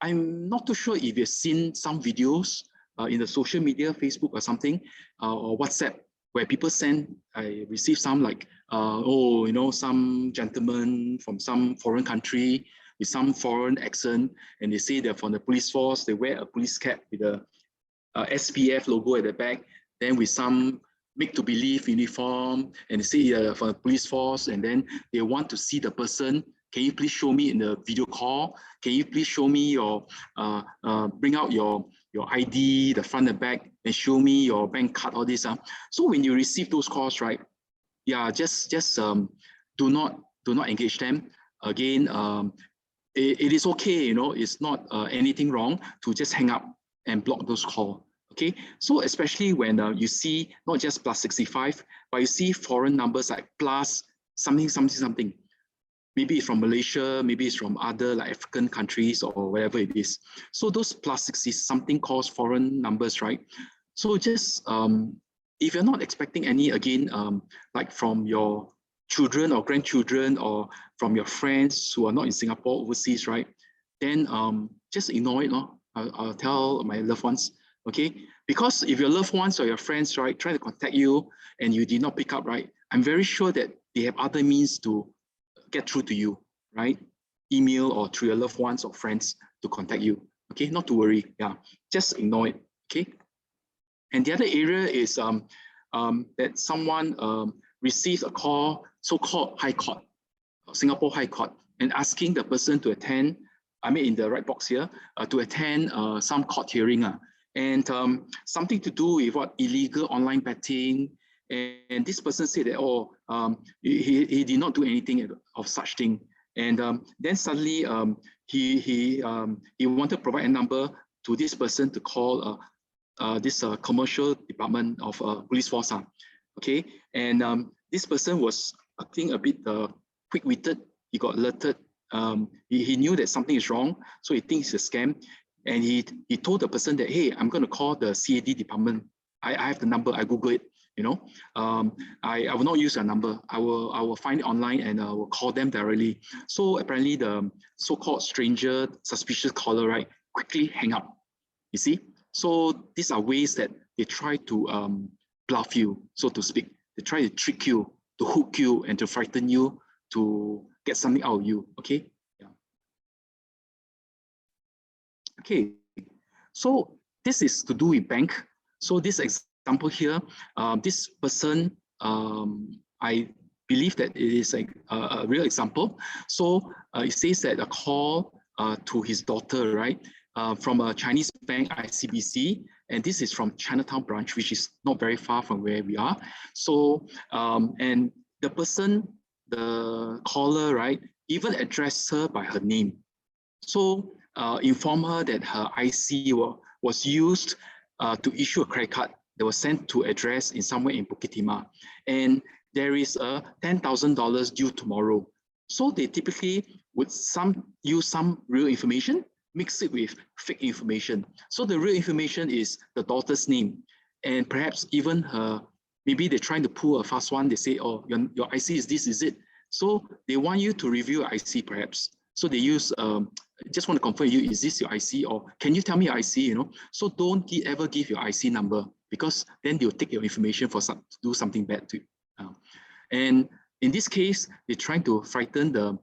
I'm not too sure if you've seen some videos in the social media, Facebook or something, or WhatsApp, where people send, I received some like, oh, you know, some gentleman from some foreign country with some foreign accent, and they say they're from the police force, they wear a police cap with a SPF logo at the back, then with some make-to-believe uniform, and they say from the police force, and then they want to see the person. Can you please show me in the video call? Can you please show me your, bring out your ID, the front and back, and show me your bank card, all this. So when you receive those calls, right? Yeah, just do not engage them. Again, it is okay, you know, it's not anything wrong to just hang up and block those calls. Okay, so especially when you see not just plus 65, but you see foreign numbers like plus something, something, something. Maybe it's from Malaysia, maybe it's from other like African countries or wherever it is. So those plus 60 something calls foreign numbers, right? So just if you're not expecting any, again, like from your children or grandchildren or from your friends who are not in Singapore, overseas, right? Then just ignore it. No? I'll tell my loved ones, okay? Because if your loved ones or your friends, right, try to contact you and you did not pick up, right? I'm very sure that they have other means to get through to you, right? Email or through your loved ones or friends to contact you, okay? Not to worry, yeah. Just ignore it, okay? And the other area is that someone received a call, so-called High Court, Singapore High Court, and asking the person to attend, I mean in the right box here, to attend some court hearing, and something to do with what illegal online betting. And this person said that, oh, he did not do anything of such thing. And then suddenly he wanted to provide a number to this person to call this commercial department of police force. Okay, and this person was, I think, a bit quick-witted. He got alerted. He knew that something is wrong, so he thinks it's a scam. and he told the person that, hey, I'm going to call the CAD department. I have the number. I Google it. You know, I will not use your number. I will find it online and I will call them directly. So apparently the so-called stranger, suspicious caller, right, quickly hang up. You see, so these are ways that they try to bluff you, so to speak. They try to trick you, to hook you, and to frighten you, to get something out of you. Okay. Yeah. Okay. So this is to do with bank. So this example here, this person, I believe that it is like a real example. So it says that a call to his daughter, right, from a Chinese bank, ICBC, and this is from Chinatown branch, which is not very far from where we are. So, and the person, the caller, right, even addressed her by her name. So inform her that her IC was used to issue a credit card that was sent to address in somewhere in Bukit Timah. And there is a $10,000 due tomorrow. So they typically would use some real information, mix it with fake information. So the real information is the daughter's name, and perhaps even her, maybe they're trying to pull a fast one. They say, oh, your IC is this, is it? So they want you to review your IC perhaps. So they use, just want to confirm you, is this your IC, or can you tell me your IC, you know? So don't ever give your IC number, because then they'll take your information for to do something bad to you. And in this case, they're trying to frighten the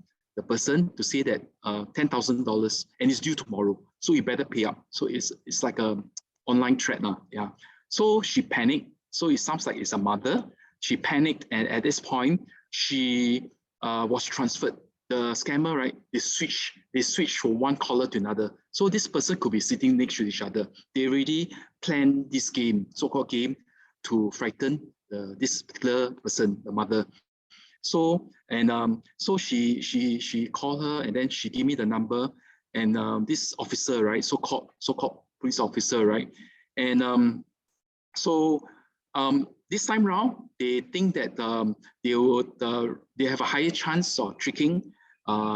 person to say that $10,000 and it's due tomorrow, so you better pay up. So it's like a online threat now. Yeah. So she panicked. So it sounds like it's a mother. She panicked, and at this point, she was transferred. The scammer, right? They switch from one caller to another. So this person could be sitting next to each other. They already planned this game, so-called game, to frighten this particular person, the mother. So so she called her, and then she gave me the number, and this officer, right, so-called police officer, right, and this time round they think that they have a higher chance of tricking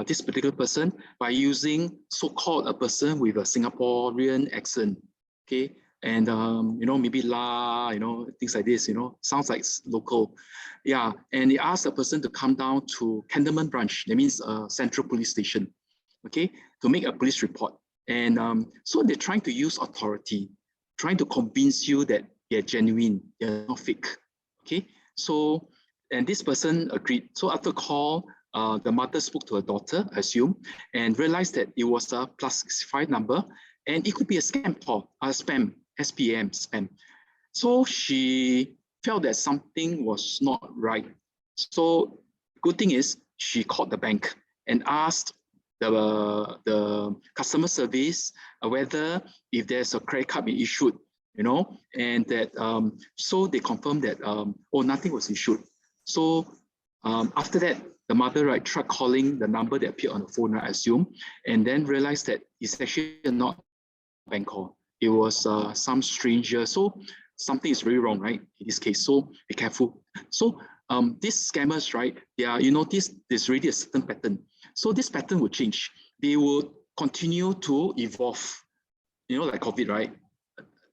this particular person by using so-called a person with a Singaporean accent, okay, and you know, maybe la, you know, things like this, you know, sounds like local. Yeah, and they asked the person to come down to Cantonment branch, that means Central Police Station, okay, to make a police report. And so they're trying to use authority, trying to convince you that they're genuine, they're not fake, okay. So, and this person agreed. So after call, the mother spoke to her daughter, I assume, and realized that it was a +65 number, and it could be a scam call, spam, SPM, spam. So she felt that something was not right. So good thing is she called the bank and asked the customer service whether if there's a credit card being issued, you know, and that so they confirmed that oh, nothing was issued. So after that, the mother, right, tried calling the number that appeared on the phone, I assume, and then realized that it's actually not a bank call. It was some stranger. So something is very wrong, right, in this case. So be careful. So these scammers, right, they are, you notice there's already a certain pattern. So this pattern will change. They will continue to evolve, you know, like COVID, right?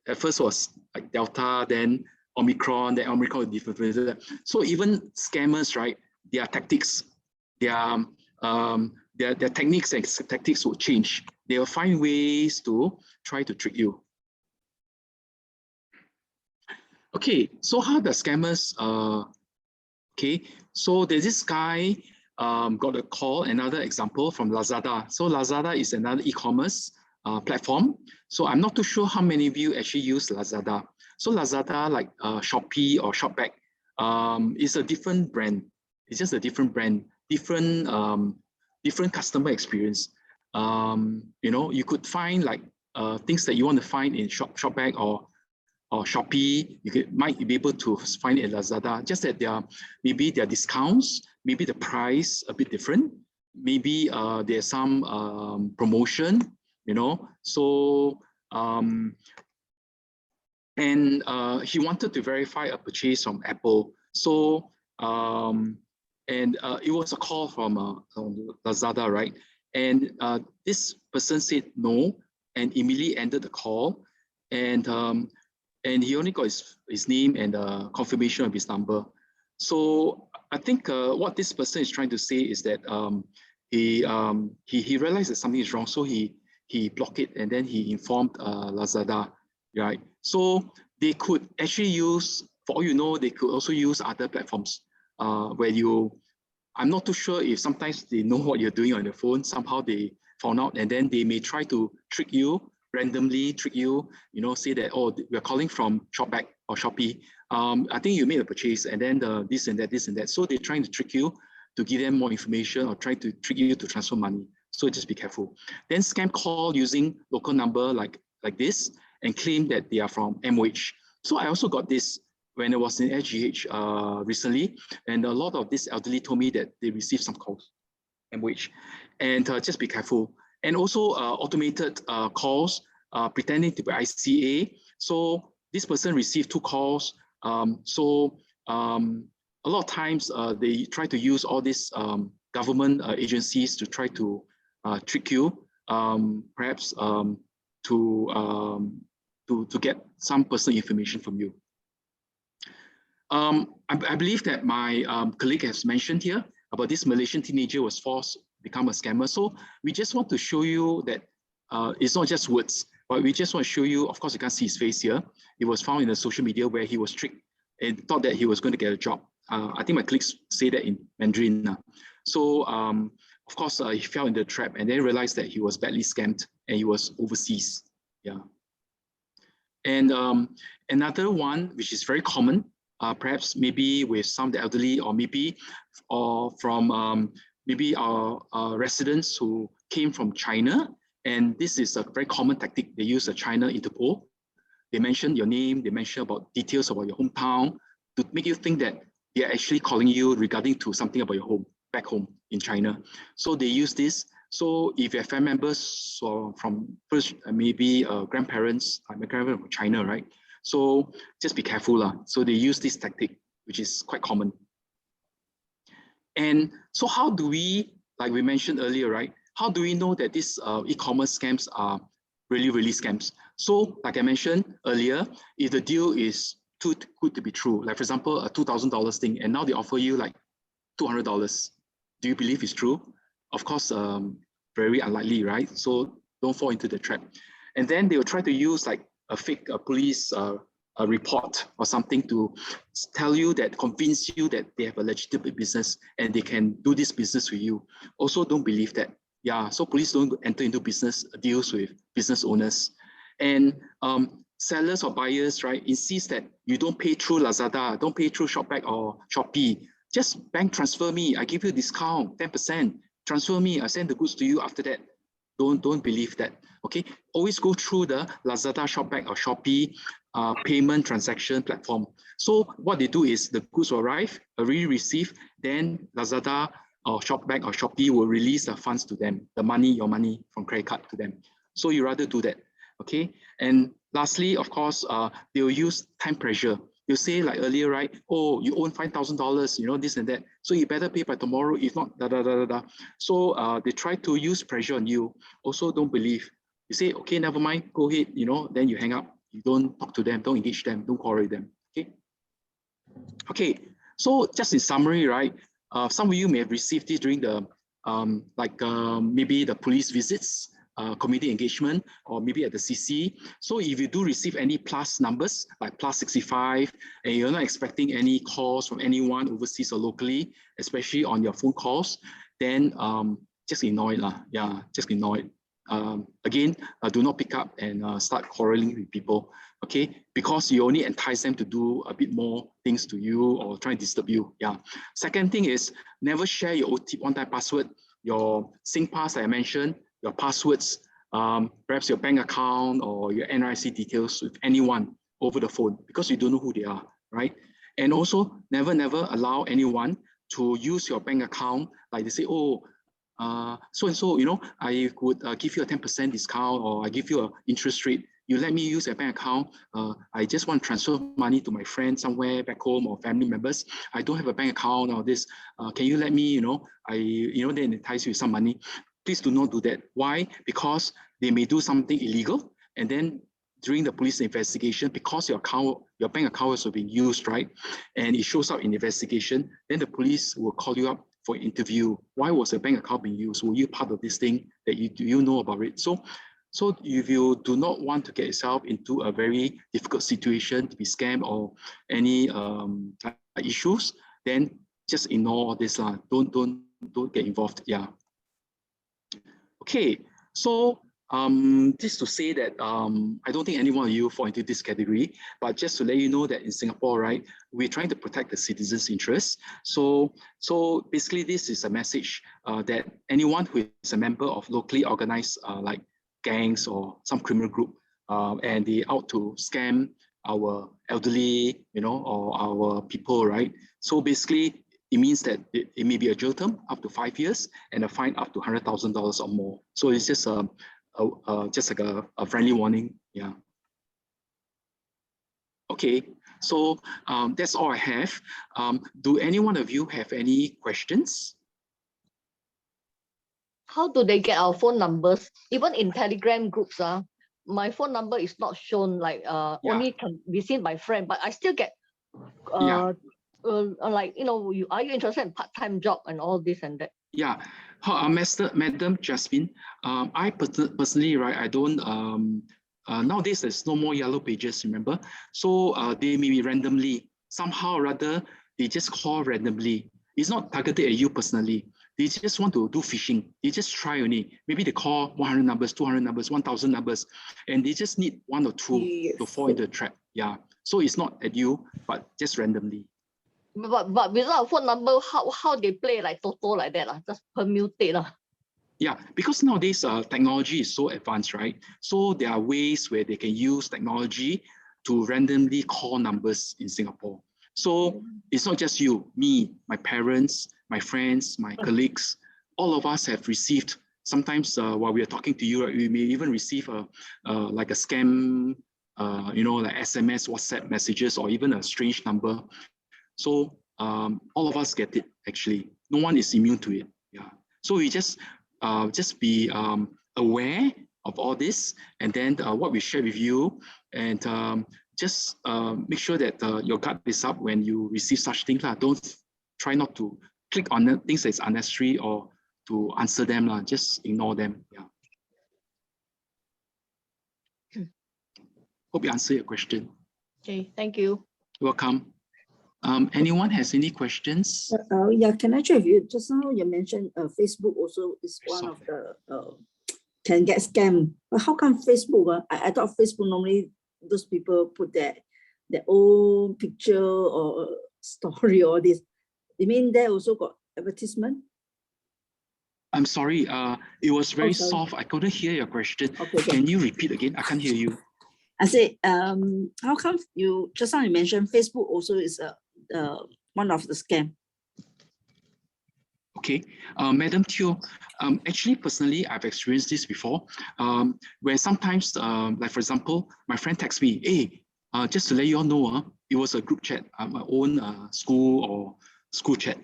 At first was like Delta, then Omicron, then Omicron is different. So even scammers, right, their tactics, their techniques and tactics will change. They will find ways to try to trick you. Okay, so how the scammers, okay, so there's this guy got a call, another example from Lazada. So Lazada is another e-commerce platform. So I'm not too sure how many of you actually use Lazada. So Lazada, like Shopee or Shopback, is a different brand. It's just a different brand, different customer experience. You know, you could find like things that you want to find in Shopback or Shopee, might be able to find it at Lazada, just that maybe their discounts, maybe the price a bit different, maybe there's some promotion, you know. So and he wanted to verify a purchase from Apple. So it was a call from Lazada, right? And this person said no, and immediately ended the call. And he only got his name and confirmation of his number. So I think what this person is trying to say is that he realized that something is wrong, so he blocked it, and then he informed Lazada, right? So they could actually use, for all you know, they could also use other platforms where I'm not too sure if sometimes they know what you're doing on your phone. Somehow they found out, and then they may try to trick you, randomly trick you, say that, oh, we're calling from Shopback or Shopee. I think you made a purchase, and then this and that. So they're trying to trick you to give them more information, or try to trick you to transfer money. So just be careful. Then scam call using local number like this and claim that they are from MOH. So I also got this when I was in SGH recently, and a lot of this elderly told me that they received some calls, MOH, and just be careful. And also automated calls pretending to be ICA. So this person received 2 calls. A lot of times they try to use all these government agencies to try to trick you, perhaps to get some personal information from you. I believe that my colleague has mentioned here about this Malaysian teenager was forced to become a scammer. So we just want to show you that it's not just words, but we just want to show you, of course you can't see his face here. It was found in the social media where he was tricked and thought that he was going to get a job. I think my colleagues say that in Mandarin. So of course he fell in the trap and then realized that he was badly scammed and he was overseas. Yeah. And another one, which is very common, perhaps maybe with some of the elderly, or maybe from maybe our residents who came from China. And this is a very common tactic. They use a China Interpol. They mention your name, they mention about details about your hometown to make you think that they're actually calling you regarding to something about your home, back home in China. So they use this. So if you have family members from first, maybe grandparents, my grandparents from China, right? So just be careful. So they use this tactic, which is quite common. And so how do we, like we mentioned earlier, right? How do we know that these e-commerce scams are really scams? So like I mentioned earlier, if the deal is too good to be true, like for example, a $2,000 thing, and now they offer you like $200, do you believe it's true? Of course, very unlikely, right? So don't fall into the trap. And then they will try to use like a fake police a report or something to tell you that, convince you that they have a legitimate business and they can do this business with you. Also, don't believe that. Yeah, so please don't enter into business deals with business owners. And sellers or buyers, right, insist that you don't pay through Lazada, don't pay through Shopback or Shopee. Just bank transfer me, I give you a discount, 10%. Transfer me, I send the goods to you after that. Don't believe that, okay? Always go through the Lazada, Shopback or Shopee payment transaction platform. So what they do is the goods will arrive, already received, then Lazada or Shopback or Shopee will release the funds to them, the money, your money from credit card to them. So you rather do that, okay? And lastly, of course, they will use time pressure. You say like earlier, right? Oh, you own $5,000, you know, this and that. So you better pay by tomorrow, if not, So they try to use pressure on you. Also, don't believe. You say, okay, never mind, go ahead, you know, then you hang up. You don't talk to them, don't engage them, don't quarrel with them, okay? Okay, so just in summary, right? Some of you may have received this during the, maybe the police visits, community engagement, or maybe at the CC. So if you do receive any plus numbers, like plus 65, and you're not expecting any calls from anyone overseas or locally, especially on your phone calls, then just ignore it. Yeah, just ignore it. Again, do not pick up and start quarreling with people, okay? Because you only entice them to do a bit more things to you or try and disturb you. Yeah. Second thing is never share your OTP, one-time password, your SingPass I mentioned, your passwords, perhaps your bank account or your NRIC details with anyone over the phone because you don't know who they are, right? And also never allow anyone to use your bank account, like they say, oh, so-and-so, you know, I could give you a 10% discount or I give you an interest rate. You let me use your bank account. I just want to transfer money to my friend somewhere back home or family members. I don't have a bank account or this. Can you let me, you know, then entice you with some money. Please do not do that. Why? Because they may do something illegal, and then during the police investigation, because your bank account has been used, right, and it shows up in investigation, then the police will call you up for interview. Why was your bank account being used? Were you part of this thing that you know about it? So if you do not want to get yourself into a very difficult situation to be scammed or any issues, then just ignore all this. Don't get involved. Yeah. Okay. So just to say that I don't think any one of you fall into this category, but just to let you know that in Singapore, right, we're trying to protect the citizens' interests. So basically, this is a message that anyone who is a member of locally organized like gangs or some criminal group, and they out to scam our elderly, or our people, right? So basically, it means that it may be a jail term up to 5 years and a fine up to $100,000 or more. So it's just like a friendly warning. Yeah. Okay, so that's all I have. Do any one of you have any questions? How do they get our phone numbers? Even in Telegram groups, my phone number is not shown, like only can be seen by friend, but I still get like, are you interested in part-time job and all this and that? Yeah, Madam Jasmine, I personally, right, I don't, nowadays there's no more yellow pages, remember? So they may be randomly, somehow or other, they just call randomly. It's not targeted at you personally. They just want to do phishing. They just try only. Maybe they call 100 numbers, 200 numbers, 1,000 numbers, and they just need 1 or 2 to fall into the trap. Yeah, so it's not at you, but just randomly. But without a phone number, how they play like Toto like that? Just permutate. Yeah, because nowadays technology is so advanced, right? So there are ways where they can use technology to randomly call numbers in Singapore. So it's not just you, me, my parents, my friends, my colleagues, all of us have received, sometimes while we are talking to you, we may even receive like a scam, like SMS, WhatsApp messages, or even a strange number. So all of us get it, actually. No one is immune to it. Yeah. So we just be aware of all this, and then what we share with you, and just make sure that your guard is up when you receive such things. Don't try not to click on things that's unnecessary or to answer them. Just ignore them. Yeah. Hope you answer your question. Okay, thank you. Welcome. Anyone has any questions? Yeah, can I check with you? Just now you mentioned Facebook also is one of the can get scammed. But how come Facebook? I thought Facebook normally those people put their own picture or story or this. You mean they also got advertisement? I'm sorry. It was very soft. I couldn't hear your question. Okay. Can you repeat again? I can't hear you. I said, how come you just now you mentioned Facebook also is one of the scam? Okay, Madam Teo, actually personally, I've experienced this before, where sometimes, like for example, my friend texts me, hey, just to let you all know, it was a group chat, my own school or school chat.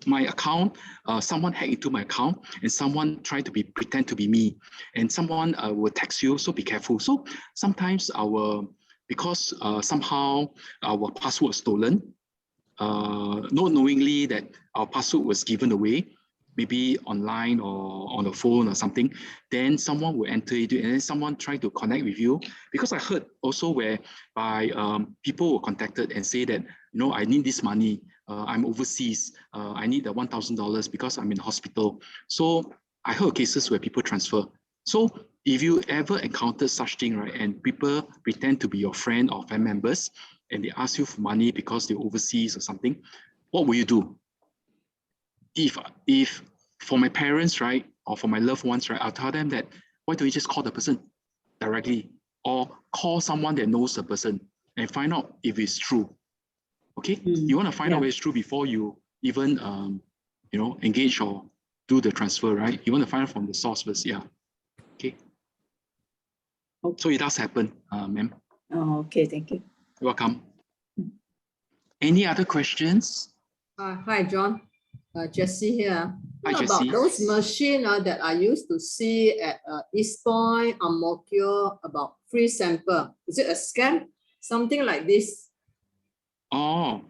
My account, someone hacked into my account and someone tried to pretend to be me, and someone will text you, so be careful. So sometimes because somehow our password was stolen, not knowingly that our password was given away, maybe online or on the phone or something, then someone will enter it and then someone try to connect with you. Because I heard also whereby people were contacted and say that, I need this money, I'm overseas, I need the $1,000 because I'm in hospital. So I heard cases where people transfer. So if you ever encounter such thing, right, and people pretend to be your friend or family members, and they ask you for money because they're overseas or something, what will you do? If for my parents, right, or for my loved ones, right, I'll tell them that, why don't you just call the person directly or call someone that knows the person and find out if it's true. Okay, you want to find out if it's true before you even, engage or do the transfer, right? You want to find out from the source first, yeah. Okay. So it does happen, ma'am. Oh, okay, thank you. You're welcome. Any other questions? Hi, John. Jessie here. What about those machines that I used to see at East Point, Ang Mo Kio, about free sample? Is it a scam? Something like this? Oh,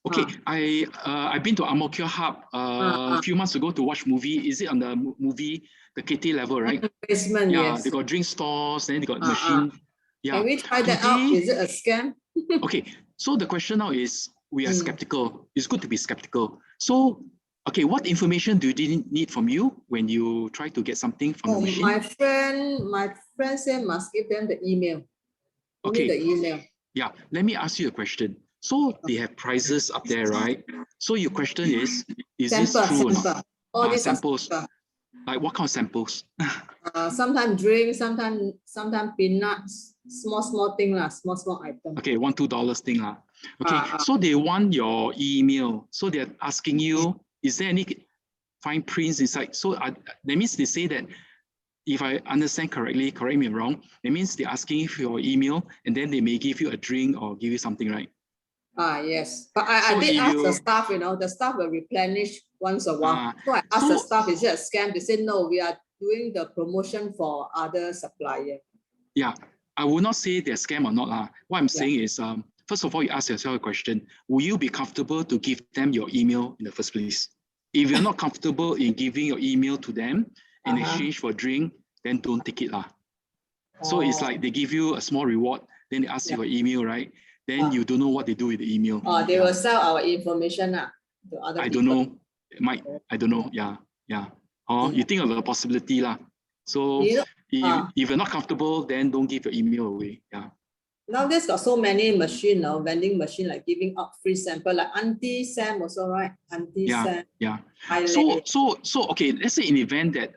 okay. I've been to Ang Mo Kio Hub a few months ago to watch movie. Is it on the movie, the KT level, right? Basement, yeah, yes. they got drink stores, then they got machine. Yeah. Can we try that out? Is it a scam? Okay, so the question now is, we are skeptical. It's good to be skeptical. So, okay, what information do you need from you when you try to get something from the machine? My friend said must give them the email. Only the email. Yeah, let me ask you a question. So they have prices up there, right? So your question is this true or not? All these samples. Like what kind of samples? Sometimes drinks, sometimes peanuts, small thing lah, small item. Okay, $1-2 thing lah. Okay, so they want your email. So they're asking you, is there any fine prints inside? So that means they say that, if I understand correctly, correct me if I'm wrong, it means they're asking for your email and then they may give you a drink or give you something, right? Yes. But I did ask the staff, the staff will replenish once a while. So I asked the staff, is it a scam? They said, no, we are doing the promotion for other supplier. Yeah, I will not say they're scam or not. What I'm saying is, first of all, you ask yourself a question, will you be comfortable to give them your email in the first place? If you're not comfortable in giving your email to them in exchange for a drink, then don't take it. So it's like they give you a small reward, then they ask you for email, right? Then you don't know what they do with the email. They will sell our information to other people. I don't know. It might, I don't know. Yeah. Or you think of a possibility. So if you're not comfortable, then don't give your email away. Yeah. Nowadays got so many machine, vending machine, like giving out free sample, like Auntie Sam also, right? Auntie Sam. Yeah. So okay, let's say in the event that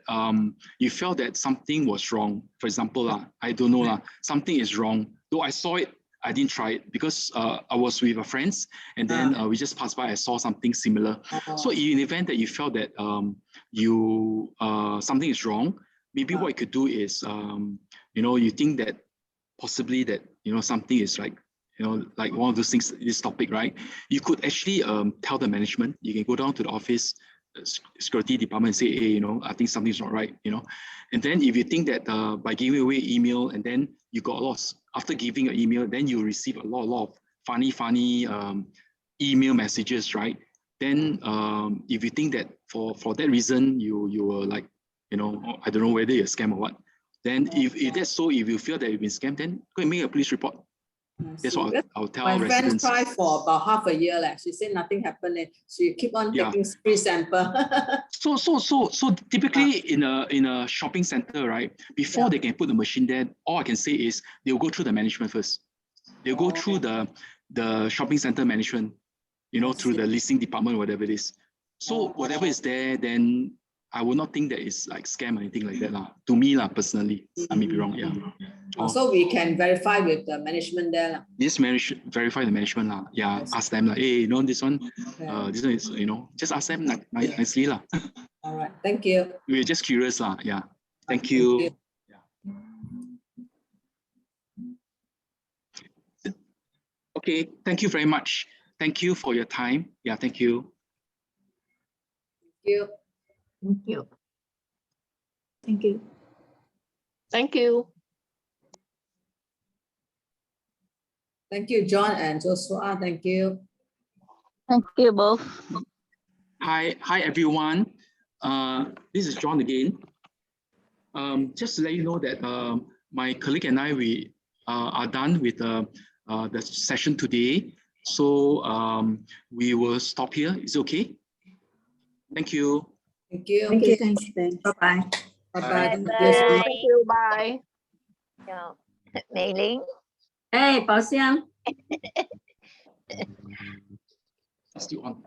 you felt that something was wrong. For example, I don't know, something is wrong. Though I saw it, I didn't try it because I was with a friends and then we just passed by, I saw something similar. So in the event that you felt that something is wrong, maybe what you could do is, you think that possibly that, something is like, like one of those things, this topic, right? You could actually tell the management. You can go down to the office, security department and say, hey, I think something's not right, And then if you think that by giving away email and then you got lost, after giving an email, then you receive a lot of funny email messages, right? Then if you think that for that reason, you were like, I don't know whether you're a scam or what, then if that's so, if you feel that you've been scammed, then go and make a police report. That's what I'll tell residents. My friend tried for about half a year. She said nothing happened. She keep on taking free sample. So typically in a shopping center, right? Before they can put the machine there, all I can say is they'll go through the management first. They'll go through the shopping center management, through the leasing department, whatever it is. So whatever is there, then I would not think that it's like scam or anything like that. To me, personally, I may be wrong. Yeah. So we can verify with the management there. Yes, verify the management. Yeah, yes. Ask them hey, this one, this one is, just ask them nicely. All right, thank you. We're just curious. Yeah. Thank you. Yeah. Okay, thank you very much. Thank you for your time. Yeah, thank you. Thank you. Thank you. Thank you. Thank you. Thank you, John and Joshua. Thank you. Thank you both. Hi everyone. This is John again. Just to let you know that my colleague and I, we are done with the session today. So we will stop here. Is it okay? Thank you. Thank you. Thank you. Thanks. Bye-bye. Bye-bye. Thank you. Bye. Mei Ling. Hey, Bảo Xiang. Still on.